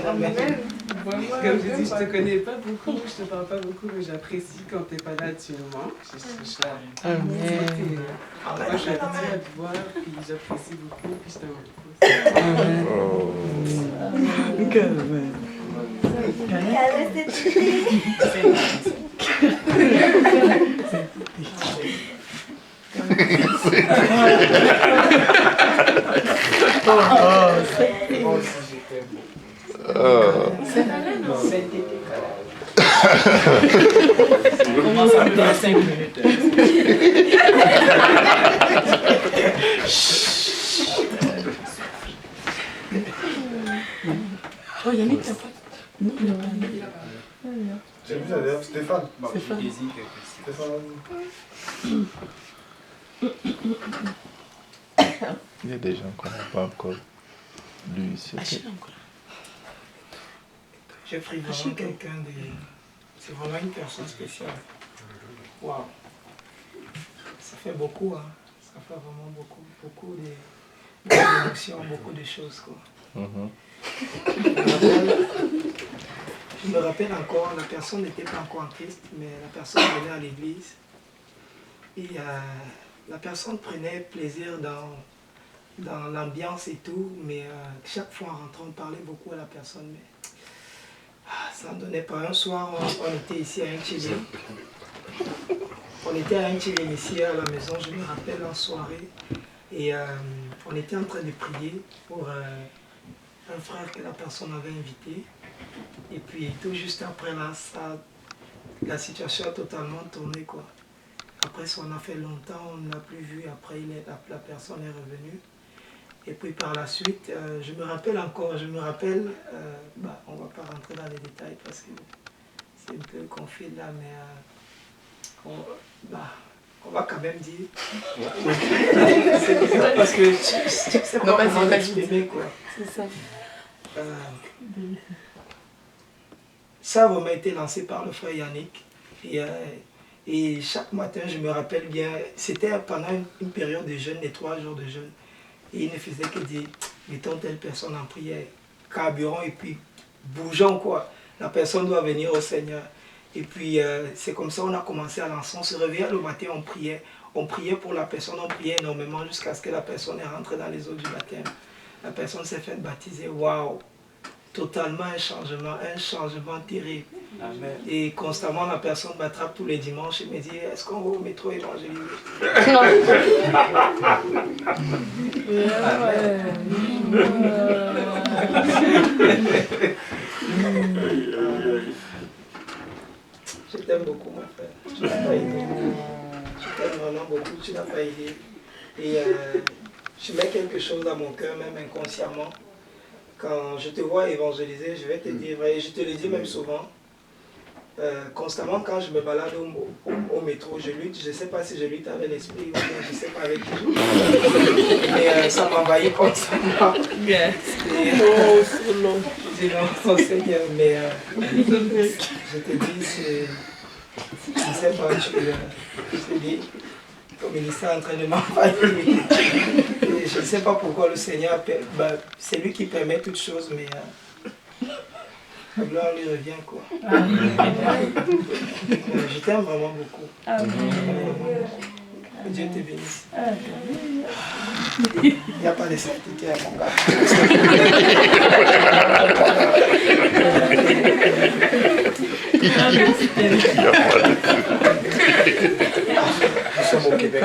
Amen. Comme je dis, je te connais pas beaucoup, je te parle pas beaucoup, mais j'apprécie quand tu n'es pas là, tu nous manques. Amen. Moi, je suis habituée à te voir, puis j'apprécie beaucoup, puis je t'aime beaucoup. Amen. On commence à faire 5 minutes. Oh, Yannick, t'as pas... Non, il a pas. J'ai vu d'ailleurs Stéphane. Stéphane. Il y a des gens qu'on n'a pas encore lu ici. J'ai pris vraiment quelqu'un de... C'est vraiment une personne spéciale. Waouh. Ça fait beaucoup, hein. Ça fait vraiment beaucoup, beaucoup d'émotions, beaucoup de choses, quoi. Je me rappelle encore, la personne n'était pas encore en Christ, mais la personne venait à l'église. Et la personne prenait plaisir dans l'ambiance et tout, mais chaque fois en rentrant, on parlait beaucoup à la personne. Mais ça ne donnait pas. Un soir, on était ici à Inchili. On était à Inchili ici à la maison, je me rappelle, en soirée. Et on était en train de prier pour un frère que la personne avait invité. Et puis tout juste après là, la situation a totalement tourné, quoi. Après ça, on a fait longtemps, on ne l'a plus vu. Après, la personne est revenue. Et puis par la suite, je me rappelle, on ne va pas rentrer dans les détails parce que c'est un peu confus là, mais on va quand même dire. C'est bizarre parce que je sais pas comment l'exprimer, quoi. C'est ça. Ça a vraiment été lancé par le frère Yannick. Et chaque matin, je me rappelle bien, c'était pendant une période de jeûne, les 3 jours de jeûne. Et il ne faisait que dire, mettons telle personne en prière, carburant et puis bougeons, quoi. La personne doit venir au Seigneur. Et puis c'est comme ça qu'on a commencé à lancer. On se réveillait le matin, on priait. On priait pour la personne, on priait énormément jusqu'à ce que la personne est rentrée dans les eaux du baptême. La personne s'est faite baptiser. Waouh! Totalement un changement terrible. Amen. Et constamment, la personne m'attrape tous les dimanches et me dit, est-ce qu'on va au métro évangéliser? Je t'aime beaucoup, mon frère. Tu n'as pas idée. Je t'aime vraiment beaucoup, tu n'as pas idée. Et je mets quelque chose dans mon cœur, même inconsciemment. Quand je te vois évangéliser, je vais te dire, et je te le dis même souvent, constamment quand je me balade au métro, je lutte, je ne sais pas si je lutte avec l'esprit ou bien je ne sais pas avec qui je lutte. Mais ça m'envahit constamment. Je dis non, Seigneur, mais je te dis, je ne sais pas, je te dis, comme il est en train de m'envahir. Je ne sais pas pourquoi le Seigneur, c'est lui qui permet toutes choses, mais la gloire lui revient, quoi. Je t'aime vraiment beaucoup. Que Dieu te bénisse. Il n'y a pas de certitude, mon gars. Nous sommes au Québec.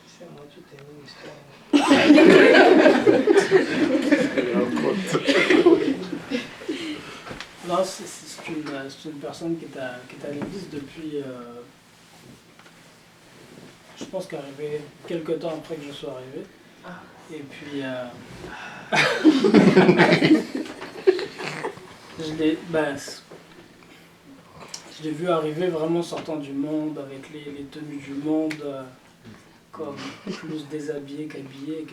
C'est moi qui t'ai mis l'histoire. Non, c'est une personne qui est à l'église depuis, je pense qu'elle est arrivée quelques temps après que je sois arrivé. Et puis, je l'ai vu arriver vraiment sortant du monde, avec les tenues du monde, comme plus déshabillée qu'habillée,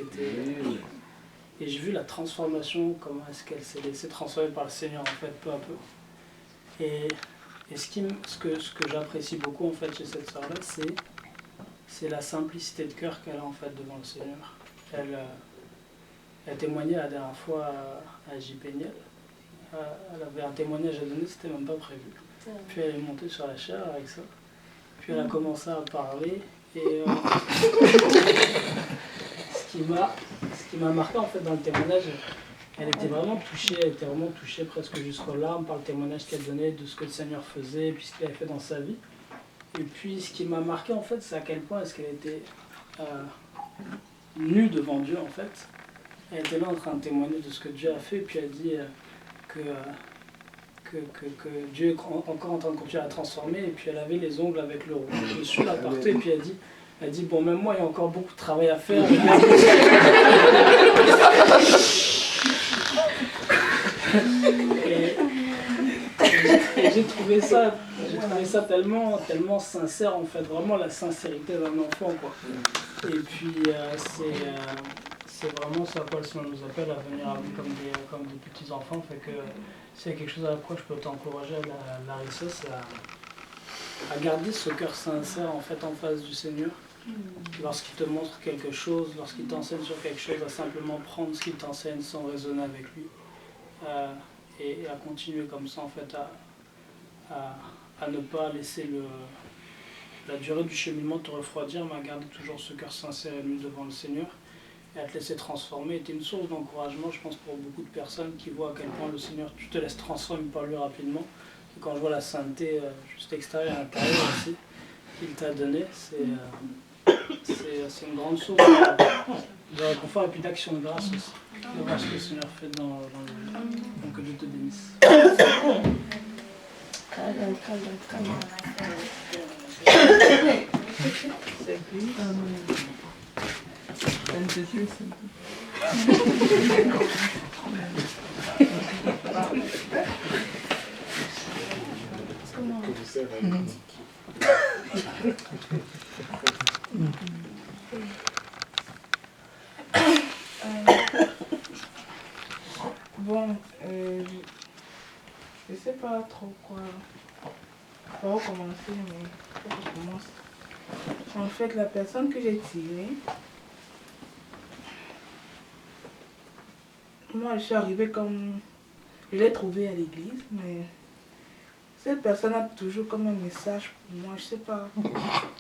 et j'ai vu la transformation, comment est-ce qu'elle s'est laissée transformer par le Seigneur en fait, peu à peu. Et ce que j'apprécie beaucoup en fait chez cette sœur-là, c'est la simplicité de cœur qu'elle a en fait devant le Seigneur. Elle témoignait la dernière fois à J. Péniel. Elle avait un témoignage à donner, c'était même pas prévu. Puis elle est montée sur la chaire avec ça. Puis elle a commencé à parler. Et ce qui m'a marqué en fait dans le témoignage, elle était vraiment touchée presque jusqu'aux larmes par le témoignage qu'elle donnait de ce que le Seigneur faisait, puis ce qu'il avait fait dans sa vie. Et puis ce qui m'a marqué en fait, c'est à quel point est-ce qu'elle était nue devant Dieu en fait. Elle était là en train de témoigner de ce que Dieu a fait, puis elle dit que Dieu est encore en train de continuer à transformer, et puis elle avait les ongles avec le rouge dessus là partout, et puis elle dit bon, même moi il y a encore beaucoup de travail à faire. Et j'ai trouvé ça tellement sincère en fait, vraiment la sincérité d'un enfant quoi. Et puis c'est vraiment ça à quoi le Seigneur nous appelle, à venir à lui comme des petits enfants. Fait que s'il y a quelque chose à quoi je peux t'encourager, Larissa, c'est à garder ce cœur sincère en fait en face du Seigneur. Lorsqu'il te montre quelque chose, lorsqu'il t'enseigne sur quelque chose, à simplement prendre ce qu'il t'enseigne sans raisonner avec lui. Et à continuer comme ça en fait, à ne pas laisser la durée du cheminement te refroidir, mais à garder toujours ce cœur sincère et nu devant le Seigneur, et à te laisser transformer. C'est une source d'encouragement, je pense, pour beaucoup de personnes qui voient à quel point le Seigneur, tu te laisses transformer par lui rapidement. Et quand je vois la sainteté, juste extérieure et intérieure aussi, qu'il t'a donnée, c'est une grande source de réconfort et puis d'action de grâce aussi, de voir ce que le Seigneur fait dans le vie. Donc que Dieu te bénisse. Bon, je sais pas trop quoi. Pas où commencer, mais je commence. En fait, la personne que j'ai tirée, moi je suis arrivée comme. Je l'ai trouvée à l'église, mais cette personne a toujours comme un message pour moi, je sais pas.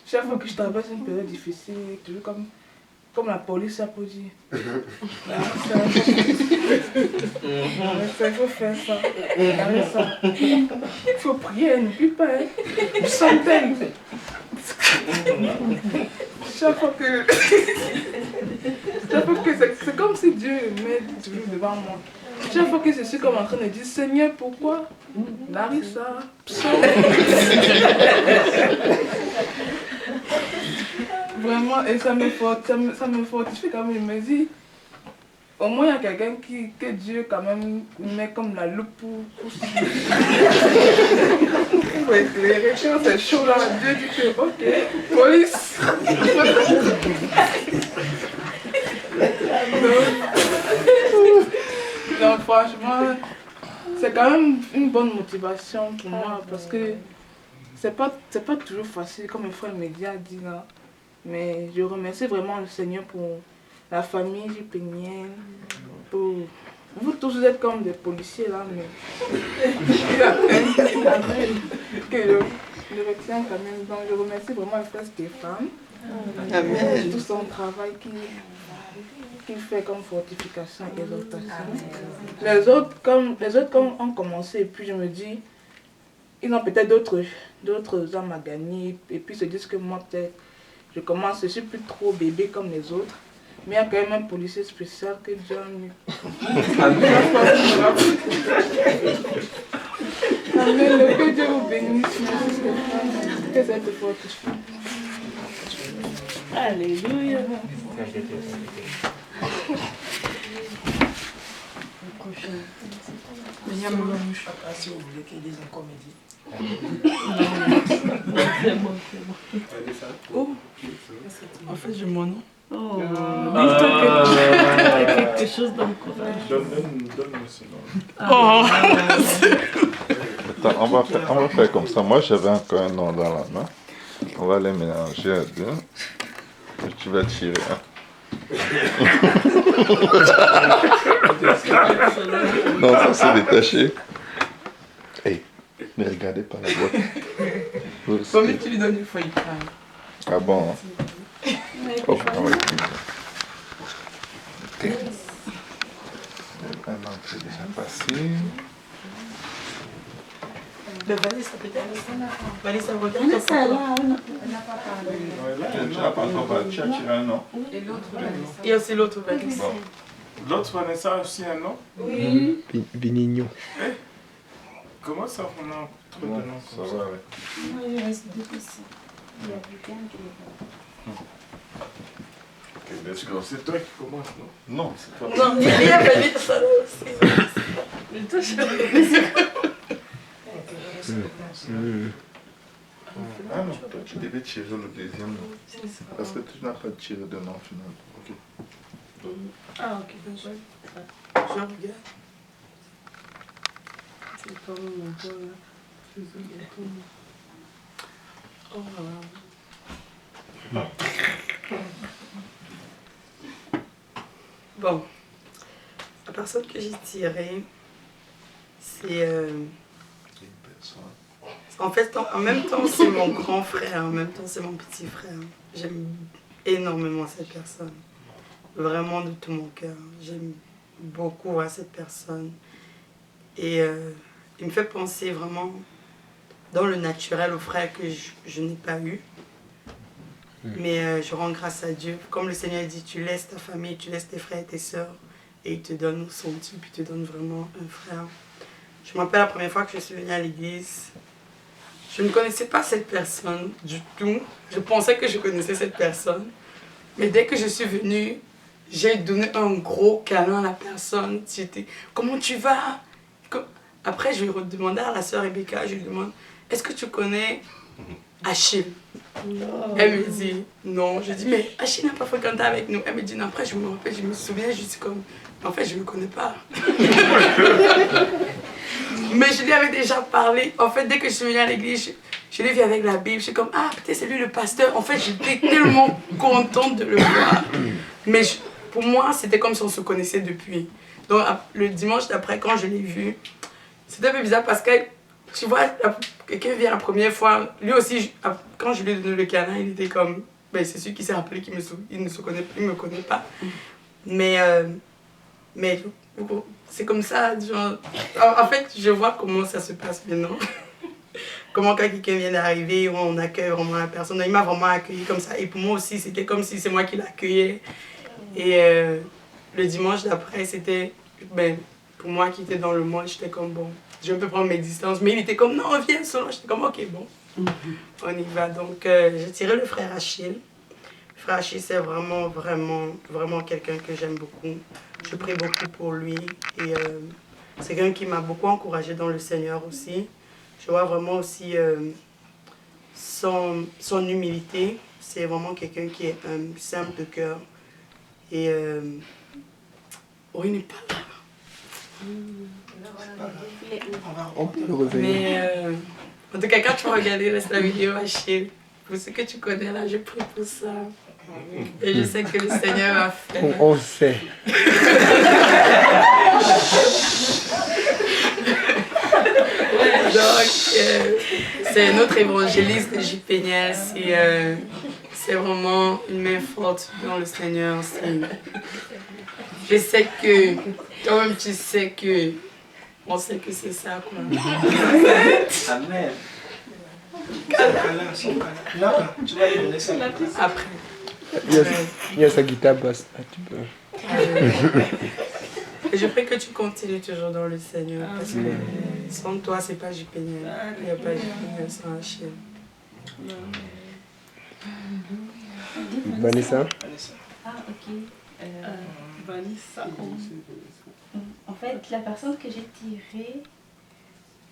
Chaque fois que je traverse une période difficile, toujours comme la police a pour dire. Ça, il faut faire ça. Regardez ça. Il faut prier, n'oublie pas. Hein. Une centaine. Chaque fois que c'est comme si Dieu met toujours devant moi. Chaque fois que je suis comme en train de dire Seigneur, pourquoi Larissa, vraiment, et ça me fortifie quand même. Je me dis, au moins il y a quelqu'un que Dieu quand même met comme la loupe pour éclairer. Quand c'est chaud là, Dieu dit que ok, police. Donc franchement, c'est quand même une bonne motivation pour moi parce que c'est pas toujours facile, comme un frère média dit là. Mais je remercie vraiment le Seigneur pour la famille jipénienne. Vous tous êtes comme des policiers là, mais que je retiens quand même. Donc je remercie vraiment le frère Stéphane. Amen. Tout son travail qu'il fait comme fortification et exaltation. Les autres comme ont commencé et puis je me dis, ils ont peut-être d'autres âmes à gagner et puis se disent que moi peut-être je suis plus trop bébé comme les autres. Mais il y a quand même un policier spécial que Dieu a mis. Amen. Que Dieu vous bénisse. Que cette fortification. Alléluia. Le prochain. Mais il y a mon mouche. Si vous voulez qu'il dise encore midi. C'est bon. Oh. En fait, je m'en ai. Oh, quelque chose d'encourageant. Donne-moi ce nom. Attends, on va faire comme ça. Moi, j'avais encore un nom dans la main. On va les mélanger à deux. Et tu vas tirer. Non, ça c'est détaché. Hey, mais regardez pas la boîte. Combien tu lui donnes une feuille? Ah bon? Oh, ah ouais. Ok. Maintenant, c'est déjà passé. Le valise, ça peut-être. Valise, ça regarde. On a ça là, on n'a pas parlé. Tu n'as pas encore parlé, tu as tiré un nom. Et l'autre valise. Il y a aussi l'autre valise. Bon. L'autre Vanessa a aussi un nom? Oui. Vinigno. Comment ça, on a trop de noms Ça comme va, ça? ouais. Moi, il reste deux aussi. Il y a quelqu'un qui est là. Ok, let's go. C'est toi qui commence, non? Non, c'est pas Non, il y a valise, ça là aussi. Mais toi, je Ah non, toi tu devais tirer le deuxième nom. Parce que tu n'as pas tiré de nom final. Ok. Ah, ok, je regarde. C'est pas mon bon là. Oh là là. Bon, la personne que j'ai tirée, c'est... En fait, en même temps, c'est mon grand frère, en même temps, c'est mon petit frère. J'aime énormément cette personne. Vraiment de tout mon cœur. J'aime beaucoup à cette personne. Et il me fait penser vraiment dans le naturel au frère que je n'ai pas eu. Mais je rends grâce à Dieu. Comme le Seigneur dit, tu laisses ta famille, tu laisses tes frères et tes sœurs. Et il te donne son type, il te donne vraiment un frère. Je me rappelle la première fois que je suis venue à l'église. Je ne connaissais pas cette personne du tout. Je pensais que je connaissais cette personne. Mais dès que je suis venue, j'ai donné un gros câlin à la personne. J'étais, comment tu vas? Après, je lui redemandais à la sœur Rebecca, je lui demande, est-ce que tu connais Achille? Elle me dit, non. Je dis, mais Achille n'a pas fréquenté avec nous. Elle me dit, non. Après, je me rappelle, je me souviens, je suis comme, en fait, je ne le connais pas. Mais je lui avais déjà parlé. En fait, dès que je suis venue à l'église, je l'ai vu avec la Bible. Je suis comme, ah, peut-être c'est lui le pasteur. En fait, j'étais tellement contente de le voir. Mais pour moi, c'était comme si on se connaissait depuis. Donc, le dimanche d'après, quand je l'ai vu, c'était un peu bizarre parce que, tu vois, quelqu'un vient la première fois. Lui aussi, quand je lui ai donné le câlin, il était comme, ben, c'est celui qui s'est rappelé qu'il ne me connaît pas. Mais c'est comme ça, genre, en fait, je vois comment ça se passe maintenant. Comment quand quelqu'un vient d'arriver, on accueille vraiment la personne. Il m'a vraiment accueilli comme ça. Et pour moi aussi, c'était comme si c'est moi qui l'accueillais. Et le dimanche d'après, c'était, ben, pour moi qui était dans le monde, j'étais comme, bon, je peux prendre mes distances. Mais il était comme, non, viens solo. J'étais comme, ok, bon, on y va. Donc, j'ai tiré le frère Achille. Le frère Achille, c'est vraiment, vraiment, vraiment quelqu'un que j'aime beaucoup. Je prie beaucoup pour lui. Et c'est quelqu'un qui m'a beaucoup encouragée dans le Seigneur aussi. Je vois vraiment aussi son humilité. C'est vraiment quelqu'un qui est simple de cœur. Et il n'est pas là. On peut le revenir. Mais en tout cas, quand tu vas regarder la vidéo, Achille, pour ce que tu connais là, je prie pour ça. Et je sais que le Seigneur va faire. On sait. Donc, c'est notre évangéliste de JPNL. C'est vraiment une main forte dans le Seigneur. Je sais que, toi-même, tu sais que, on sait que c'est ça, quoi. Amen. Là, tu vas lui donner ça. Après. Il y a sa guitare basse. Ah, tu peux. Et je prie que tu continues toujours dans le Seigneur. Parce que sans toi, c'est pas JPNL. Il n'y a pas JPNL sans Achille. Vanessa? Ah, ok. Vanessa. En fait, la personne que j'ai tirée,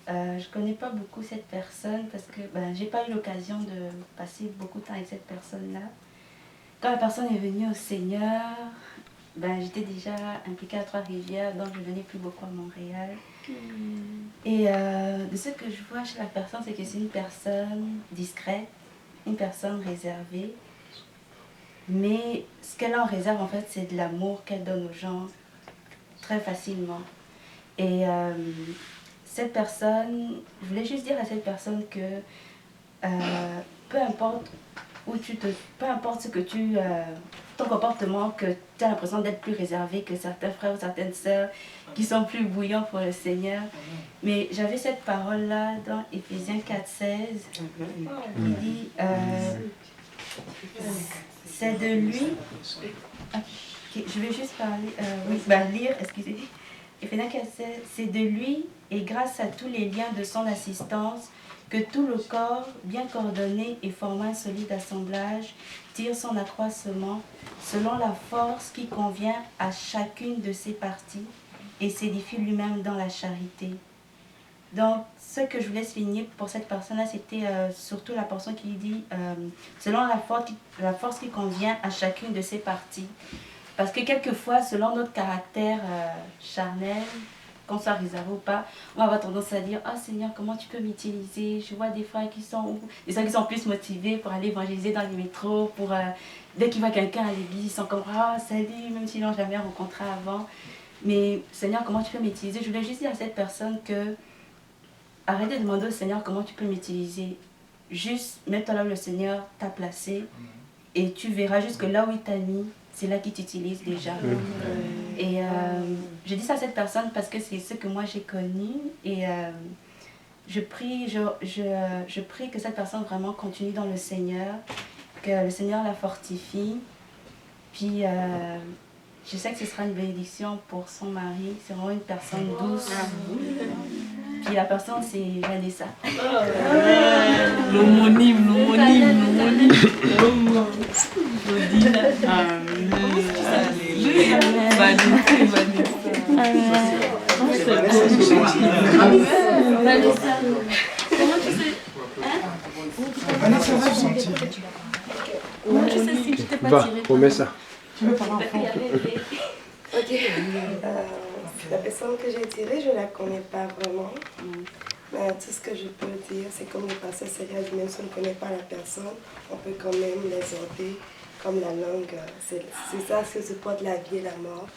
je connais pas beaucoup cette personne parce que j'ai pas eu l'occasion de passer beaucoup de temps avec cette personne-là. Quand la personne est venue au Seigneur, j'étais déjà impliquée à Trois-Rivières, donc je venais plus beaucoup à Montréal. Et de ce que je vois chez la personne, c'est que c'est une personne discrète, une personne réservée. Mais ce qu'elle a en réserve, en fait, c'est de l'amour qu'elle donne aux gens très facilement. Et cette personne, je voulais juste dire à cette personne que peu importe peu importe ce que ton comportement, que tu as l'impression d'être plus réservé que certains frères ou certaines sœurs qui sont plus bouillants pour le Seigneur. Mais j'avais cette parole-là dans Éphésiens 4:16 qui dit c'est de lui. Je vais juste lire, excusez. Éphésiens 4:16, c'est de lui et grâce à tous les liens de son assistance que tout le corps, bien coordonné et formant un solide assemblage, tire son accroissement selon la force qui convient à chacune de ses parties et s'édifie lui-même dans la charité. Donc, ce que je voulais souligner pour cette personne-là, c'était surtout la portion qui dit selon la force qui convient à chacune de ses parties. Parce que quelquefois, selon notre caractère charnel, qu'on soit réservé ou pas, on va avoir tendance à dire « Ah Seigneur, comment tu peux m'utiliser ?» Je vois des frères qui sont plus motivés pour aller évangéliser dans les métros, dès qu'ils voient quelqu'un à l'église, ils sont comme « Ah, salut !» même s'ils n'ont jamais rencontré avant. Mais Seigneur, comment tu peux m'utiliser? Je voulais juste dire à cette personne que arrête de demander au Seigneur comment tu peux m'utiliser. Juste mets-toi là où le Seigneur t'a placé et tu verras jusque là où il t'a mis. C'est là qu'il t'utilise déjà. Et je dis ça à cette personne parce que c'est ce que moi j'ai connu. Et je prie que cette personne vraiment continue dans le Seigneur, que le Seigneur la fortifie. Puis je sais que ce sera une bénédiction pour son mari. C'est vraiment une personne douce. Puis la personne, c'est Vanessa. L'homonyme. Vanessa, comment tu sais? Vanessa va se sentir. Comment tu sais si tu t'es pas tiré? Va, remets ça. Tu veux parler en Ok. La personne que j'ai tirée, je ne la connais pas vraiment. Mais tout ce que je peux dire, c'est comme le pasteur Seigneur dit, même si on ne connaît pas la personne, on peut quand même l'exhorter comme la langue. C'est ça ce que supporte la vie et la mort.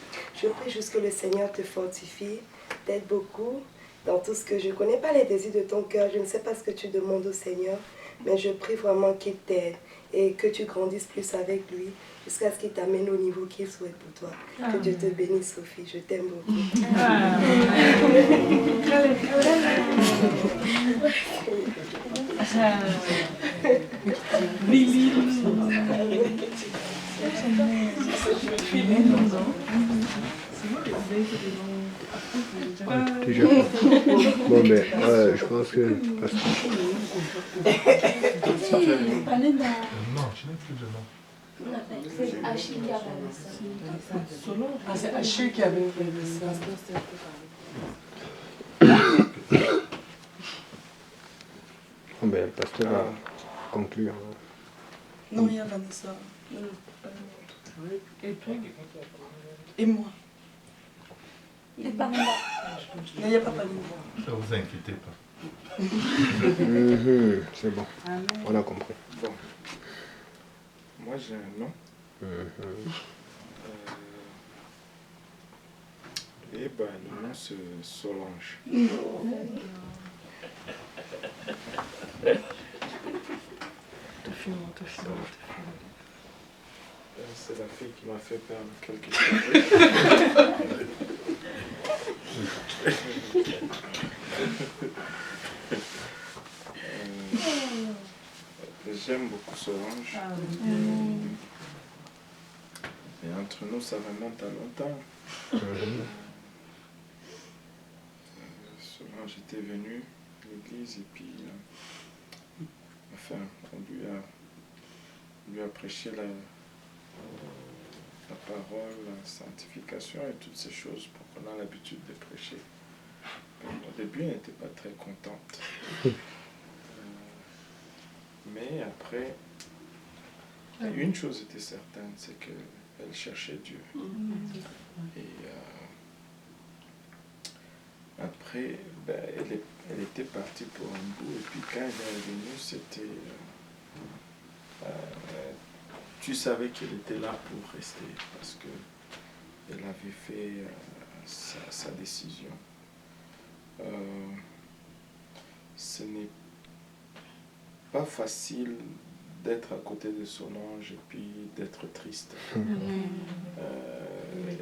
Je prie juste que le Seigneur te fortifie, t'aide beaucoup dans tout ce que je ne connais pas les désirs de ton cœur. Je ne sais pas ce que tu demandes au Seigneur, mais je prie vraiment qu'il t'aide et que tu grandisses plus avec lui jusqu'à ce qu'il t'amène au niveau qu'il souhaite pour toi. Que Dieu te bénisse, Sophie. Je t'aime beaucoup. Déjà. Bon, mais je pense que... Non, je n'ai plus de nom. C'est Achille qui avait ça. C'est Achille qui avait fait ça. Bon, ben, le pasteur va conclure. Non, il y a Vanessa. Et toi? Et moi? Il est pas là. Il n'y a pas de Ne vous inquiétez pas. C'est bon. On a compris. Bon. Moi, j'ai un nom. Et ben, le nom, c'est Solange. C'est la fille qui m'a fait perdre quelque chose. J'aime beaucoup Solange. Et entre nous, ça remonte à longtemps. Solange était venue à l'église et puis enfin, on lui a prêché la parole, la sanctification et toutes ces choses pour qu'on a l'habitude de prêcher. Au début, elle n'était pas très contente. Mais après, une chose était certaine, c'est qu'elle cherchait Dieu. Et après, ben, elle était partie pour un bout, et puis quand elle est revenue, c'était... tu savais qu'elle était là pour rester, parce qu'elle avait fait sa décision. Ce n'est pas facile d'être à côté de Solange et puis d'être triste. Elle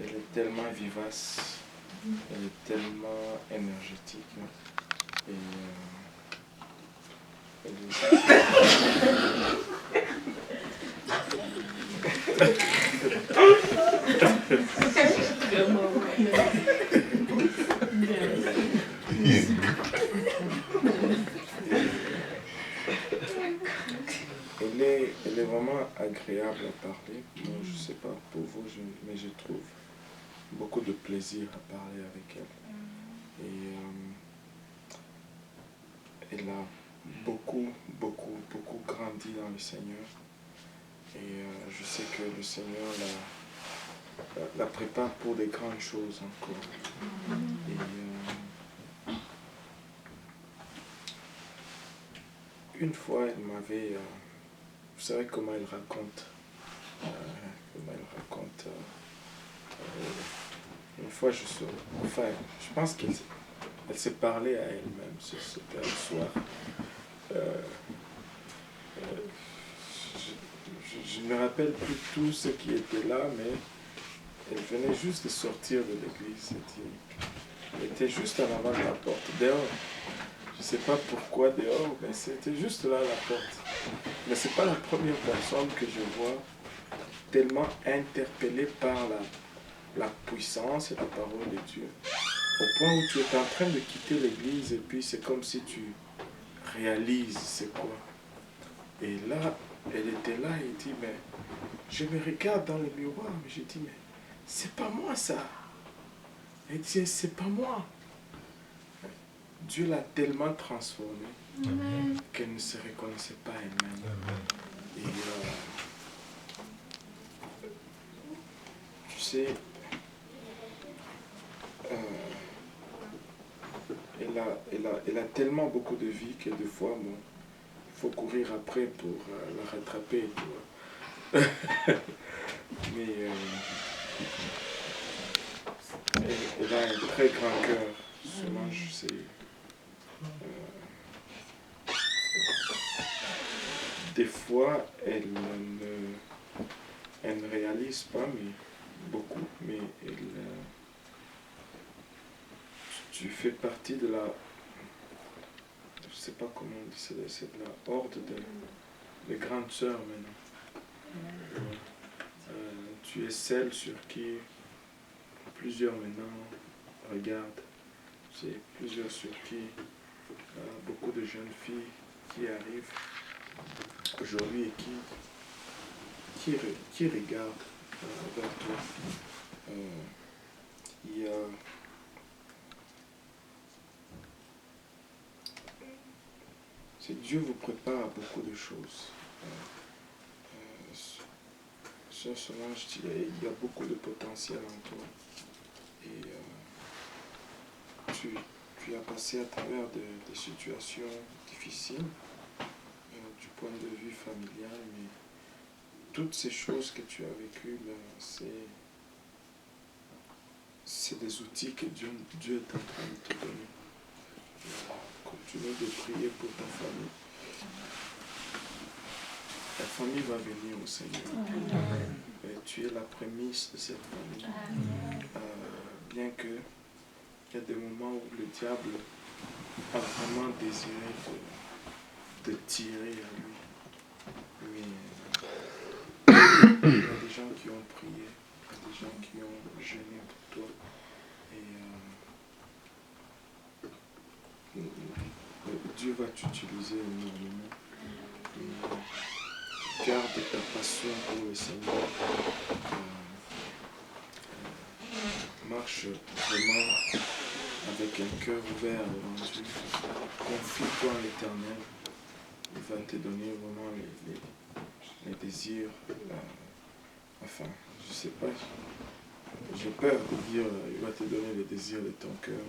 est tellement vivace, elle est tellement énergétique. Et elle est vraiment agréable à parler. Moi, je ne sais pas pour vous, mais je trouve beaucoup de plaisir à parler avec elle. Et elle a beaucoup grandi dans le Seigneur. Et je sais que le Seigneur la prépare pour des grandes choses encore. Et une fois, elle m'avait... vous savez comment elle raconte. Une fois, je pense qu'elle s'est parlé à elle-même. C'était un soir. Je ne me rappelle plus tout ce qui était là, mais elle venait juste de sortir de l'église. Elle était juste en avant de la porte, dehors. Je ne sais pas pourquoi dehors, mais c'était juste là la porte. Mais ce n'est pas la première personne que je vois tellement interpellée par la puissance et la parole de Dieu. Au point où tu es en train de quitter l'église et puis c'est comme si tu réalises c'est quoi. Et là, elle était là et dit, mais je me regarde dans le miroir, mais je dis, mais c'est pas moi ça. Elle dit, c'est pas moi. Dieu l'a tellement transformée qu'elle ne se reconnaissait pas elle-même. Et tu sais, elle a tellement beaucoup de vie que des fois, bon, il faut courir après pour la rattraper. Tu vois. Mais elle a un très grand cœur. Solange, c'est... des fois, elle ne réalise pas, mais beaucoup, mais tu fais partie de la... je ne sais pas comment on dit, c'est de la horde de grandes sœurs maintenant. Tu es celle sur qui plusieurs maintenant regardent. C'est plusieurs sur qui beaucoup de jeunes filles qui arrivent aujourd'hui et qui regardent vers toi. Dieu vous prépare à beaucoup de choses. Sœur Solange, il y a beaucoup de potentiel en toi. Et tu as passé à travers des situations difficiles du point de vue familial, mais toutes ces choses que tu as vécues, c'est des outils que Dieu est en train de te donner. Continue de prier pour ta famille. Ta famille va venir au Seigneur. Et tu es la prémisse de cette famille. Bien que il y a des moments où le diable a vraiment désiré de tirer à lui. Mais il y a des gens qui ont prié, il y a des gens qui ont jeûné pour toi. Et Dieu va t'utiliser énormément. Garde ta passion pour le Seigneur. Marche vraiment avec un cœur ouvert devant Dieu. Confie-toi en l'Éternel. Il va te donner vraiment les désirs. Enfin, je sais pas. J'ai peur de dire il va te donner les désirs de ton cœur.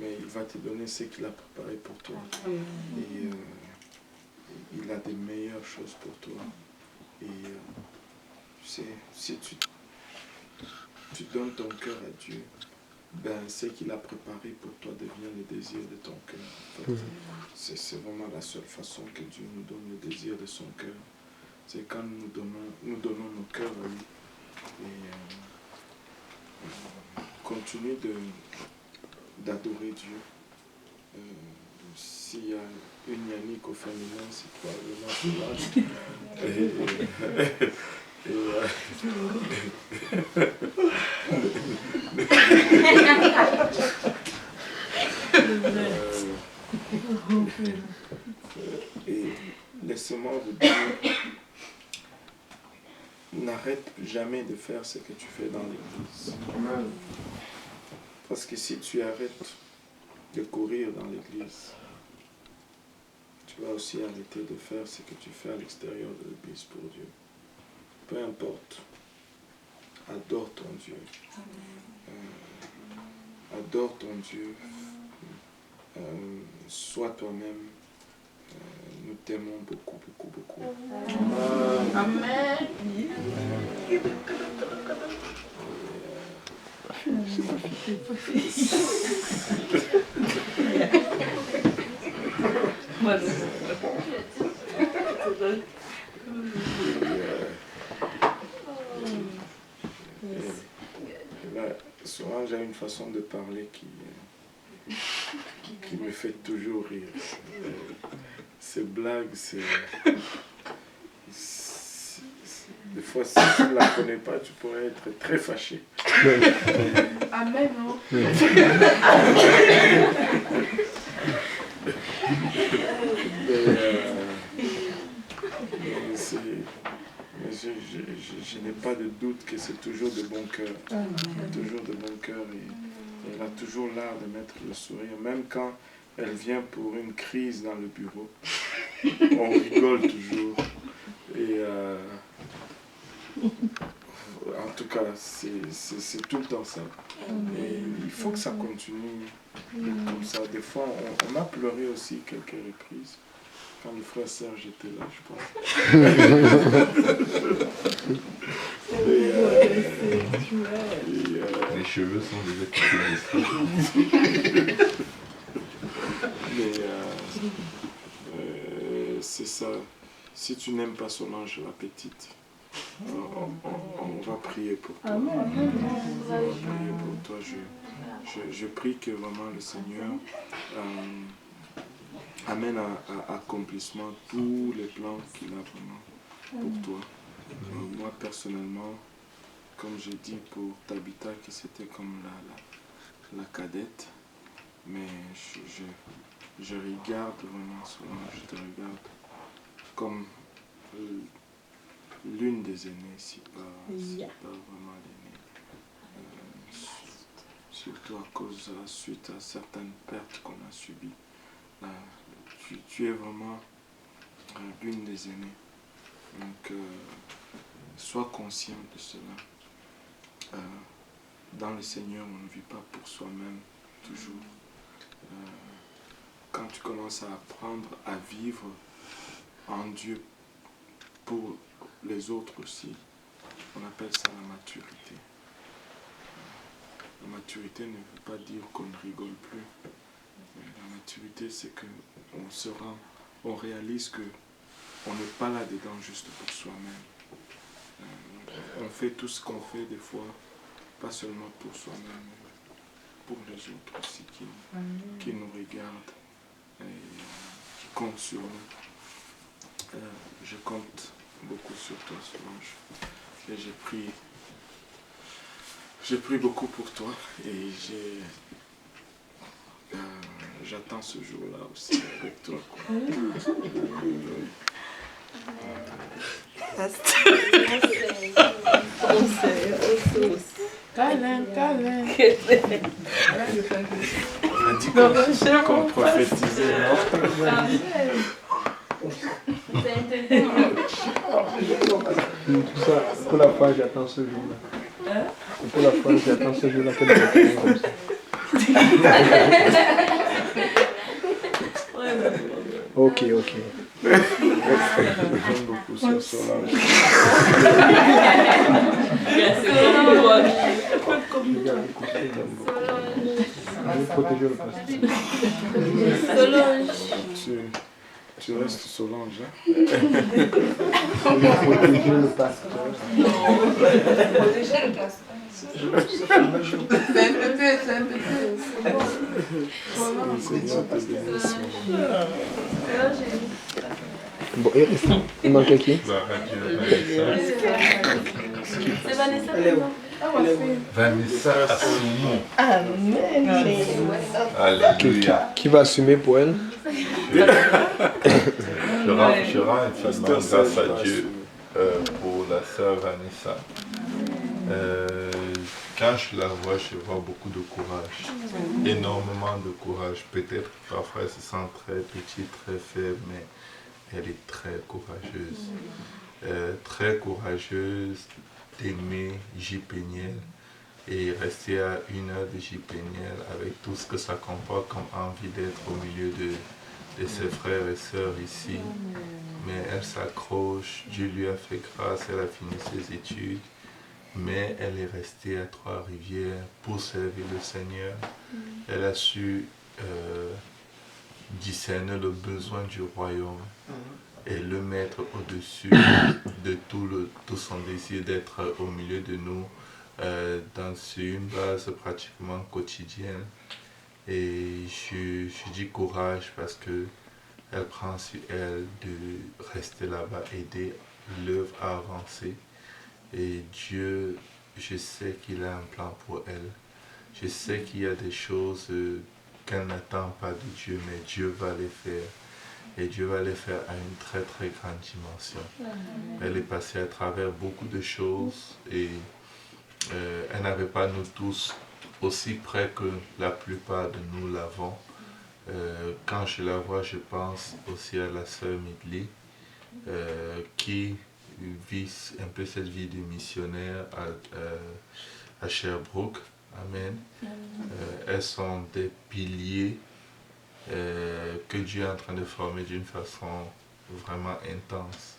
Mais il va te donner ce qu'il a préparé pour toi. Et il a des meilleures choses pour toi. Et tu sais, si tu donnes ton cœur à Dieu, ben, ce qu'il a préparé pour toi devient le désir de ton cœur. En fait, c'est vraiment la seule façon que Dieu nous donne le désir de son cœur. C'est quand nous donnons nos cœurs à lui. Et continue d'adorer Dieu. S'il y a une Yannick au féminin, c'est probablement et laissez-moi vous dire, n'arrête jamais de faire ce que tu fais dans l'église. Parce que si tu arrêtes de courir dans l'église, tu vas aussi arrêter de faire ce que tu fais à l'extérieur de l'église pour Dieu. Peu importe, adore ton Dieu. Adore ton Dieu. Sois toi-même. Nous t'aimons beaucoup, beaucoup, beaucoup. Amen. Souvent, j'ai une façon de parler qui me fait toujours rire. Ces blagues, des fois, si tu ne la connais pas, tu pourrais être très fâché. Amen, non? Je n'ai pas de doute que c'est toujours de bon cœur. Toujours de bon cœur. Et elle a toujours l'art de mettre le sourire. Même quand elle vient pour une crise dans le bureau, on rigole toujours. Et en tout cas, c'est tout le temps ça. Et il faut que ça continue comme ça. Des fois, on a pleuré aussi quelques reprises. Quand le frère Serge était là, je pense. Les cheveux sont déjà mais c'est ça. Si tu n'aimes pas Solange, la petite, on va prier pour toi. On va prier pour toi. Je prie que vraiment le Seigneur amène à accomplissement tous les plans qu'il a vraiment pour toi. Moi personnellement, comme j'ai dit pour Tabitha que c'était comme la cadette, mais je regarde vraiment Solange, je te regarde comme l'une des aînées, si pas vraiment l'aînée. Surtout suite à certaines pertes qu'on a subies. Tu es vraiment l'une des aînées. Donc, sois conscient de cela. Dans le Seigneur, on ne vit pas pour soi-même toujours. quand tu commences à apprendre à vivre en Dieu pour les autres aussi, on appelle ça la maturité. La maturité ne veut pas dire qu'on ne rigole plus. La maturité, c'est on réalise que on n'est pas là-dedans juste pour soi-même. On fait tout ce qu'on fait des fois, pas seulement pour soi-même, mais pour les autres aussi qui nous regardent et qui comptent sur nous. Je compte beaucoup sur toi, Solange. Et j'ai pris beaucoup pour toi et j'attends ce jour-là aussi avec toi. Câlin. On a dit qu'on prophétisait, Tout ça, pour la fois, j'attends ce jour-là. Pour la fois, j'attends ce jour-là qu'elle me comme ça. Ok. J'aime beaucoup ce Solange. Je vais protéger le pasteur. Solange. Tu restes Solange, hein? Je vais protéger le pasteur. Protéger le pasteur. C'est un peu. Bon, il manque qui? C'est Vanessa. Vanessa Assoumou. Amen. Alléluia. Qui va assumer pour elle? Je rends infiniment grâce à Dieu pour la sœur Vanessa. Quand je la vois, je vois beaucoup de courage, énormément de courage. Peut-être parfois elle se sent très petite, très faible, mais elle est très courageuse d'aimer J-Péniel et rester à 1 heure de J-Péniel avec tout ce que ça comporte comme envie d'être au milieu de ses frères et sœurs ici. Mais elle s'accroche, Dieu lui a fait grâce, elle a fini ses études. Mais elle est restée à Trois-Rivières pour servir le Seigneur. Elle a su discerner le besoin du royaume et le mettre au-dessus de tout son désir d'être au milieu de nous dans une base pratiquement quotidienne. Et je dis courage parce que elle prend sur elle de rester là-bas, aider l'œuvre à avancer. Et Dieu, je sais qu'il a un plan pour elle. Je sais qu'il y a des choses qu'elle n'attend pas de Dieu, mais Dieu va les faire. Et Dieu va les faire à une très très grande dimension. Elle est passée à travers beaucoup de choses et elle n'avait pas nous tous aussi près que la plupart de nous l'avons. Quand je la vois, je pense aussi à la sœur Midley qui vit un peu cette vie de missionnaire à Sherbrooke. Amen. Elles sont des piliers que Dieu est en train de former d'une façon vraiment intense.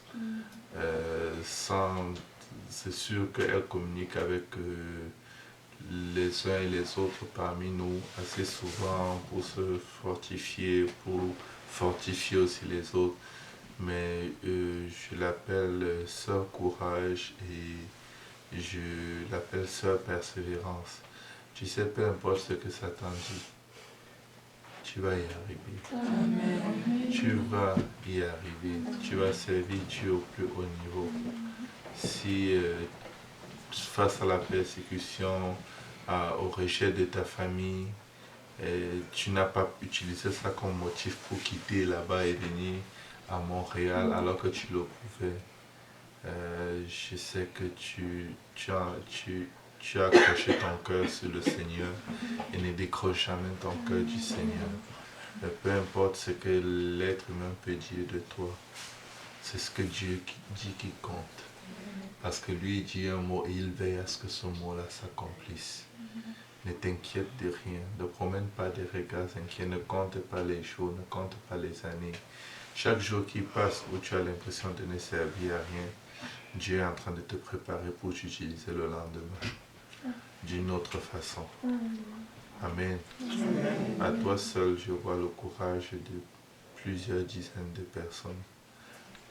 C'est sûr qu'elles communiquent avec les uns et les autres parmi nous assez souvent pour se fortifier, pour fortifier aussi les autres. Mais je l'appelle Sœur Courage et je l'appelle Sœur Persévérance. Tu sais, peu importe ce que Satan dit, tu vas y arriver. Amen. Tu vas y arriver. Tu vas servir Dieu au plus haut niveau. Si face à la persécution, au rejet de ta famille, tu n'as pas utilisé ça comme motif pour quitter là-bas et venir à Montréal alors que tu le pouvais. Je sais que tu as accroché ton cœur sur le Seigneur et ne décroche jamais ton cœur du Seigneur. Peu importe ce que l'être humain peut dire de toi, c'est ce que Dieu dit qui compte. Parce que lui dit un mot et il veille à ce que ce mot-là s'accomplisse. Ne t'inquiète de rien, ne promène pas des regards inquiets, ne compte pas les jours, ne compte pas les années. Chaque jour qui passe où tu as l'impression de ne servir à rien, Dieu est en train de te préparer pour t'utiliser le lendemain d'une autre façon. Amen. À toi seul, je vois le courage de plusieurs dizaines de personnes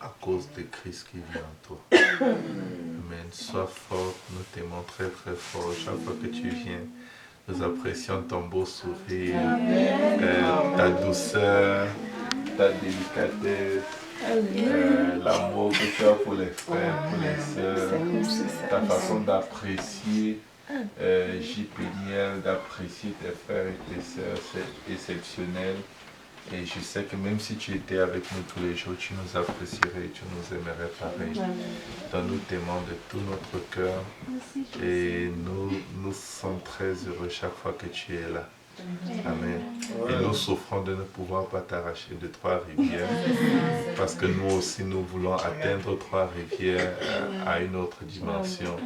à cause de Christ qui vit en toi. Amen. Sois fort, nous t'aimons très très fort. Chaque fois que tu viens, nous apprécions ton beau sourire, ta douceur, ta délicatesse, l'amour que tu as pour les frères, pour les sœurs, ta façon d'apprécier JPNL, d'apprécier tes frères et tes sœurs, c'est exceptionnel. Et je sais que même si tu étais avec nous tous les jours, tu nous apprécierais, tu nous aimerais pareil. Donc nous t'aimons de tout notre cœur et nous sommes très heureux chaque fois que tu es là. Amen. Et nous souffrons de ne pouvoir pas t'arracher de Trois-Rivières parce que nous aussi nous voulons atteindre Trois-Rivières à une autre dimension.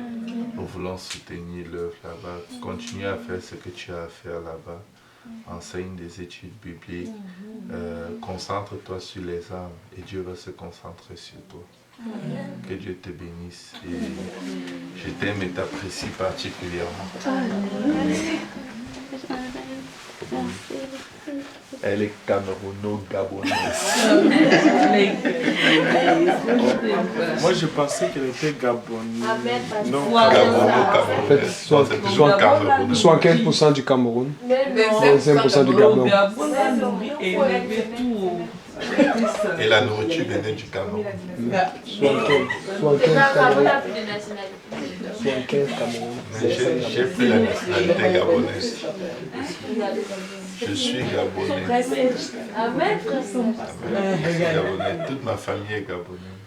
Nous voulons soutenir l'œuvre là-bas. Continue à faire ce que tu as à faire là-bas. Enseigne des études bibliques. Concentre-toi sur les âmes et Dieu va se concentrer sur toi. Que Dieu te bénisse et je t'aime et t'apprécie particulièrement. Elle est camerouno-gabonaise. Moi je pensais qu'elle était gabonaise. Non, Gabono-Cameroun. Soit 15% du Cameroun, 25% du Gabon. Et la nourriture venait du Cameroun. Soit 15 Cameroun. J'ai pris la nationalité gabonaise. Je suis gabonais. Je suis gabonais. Toute ma famille est gabonaise.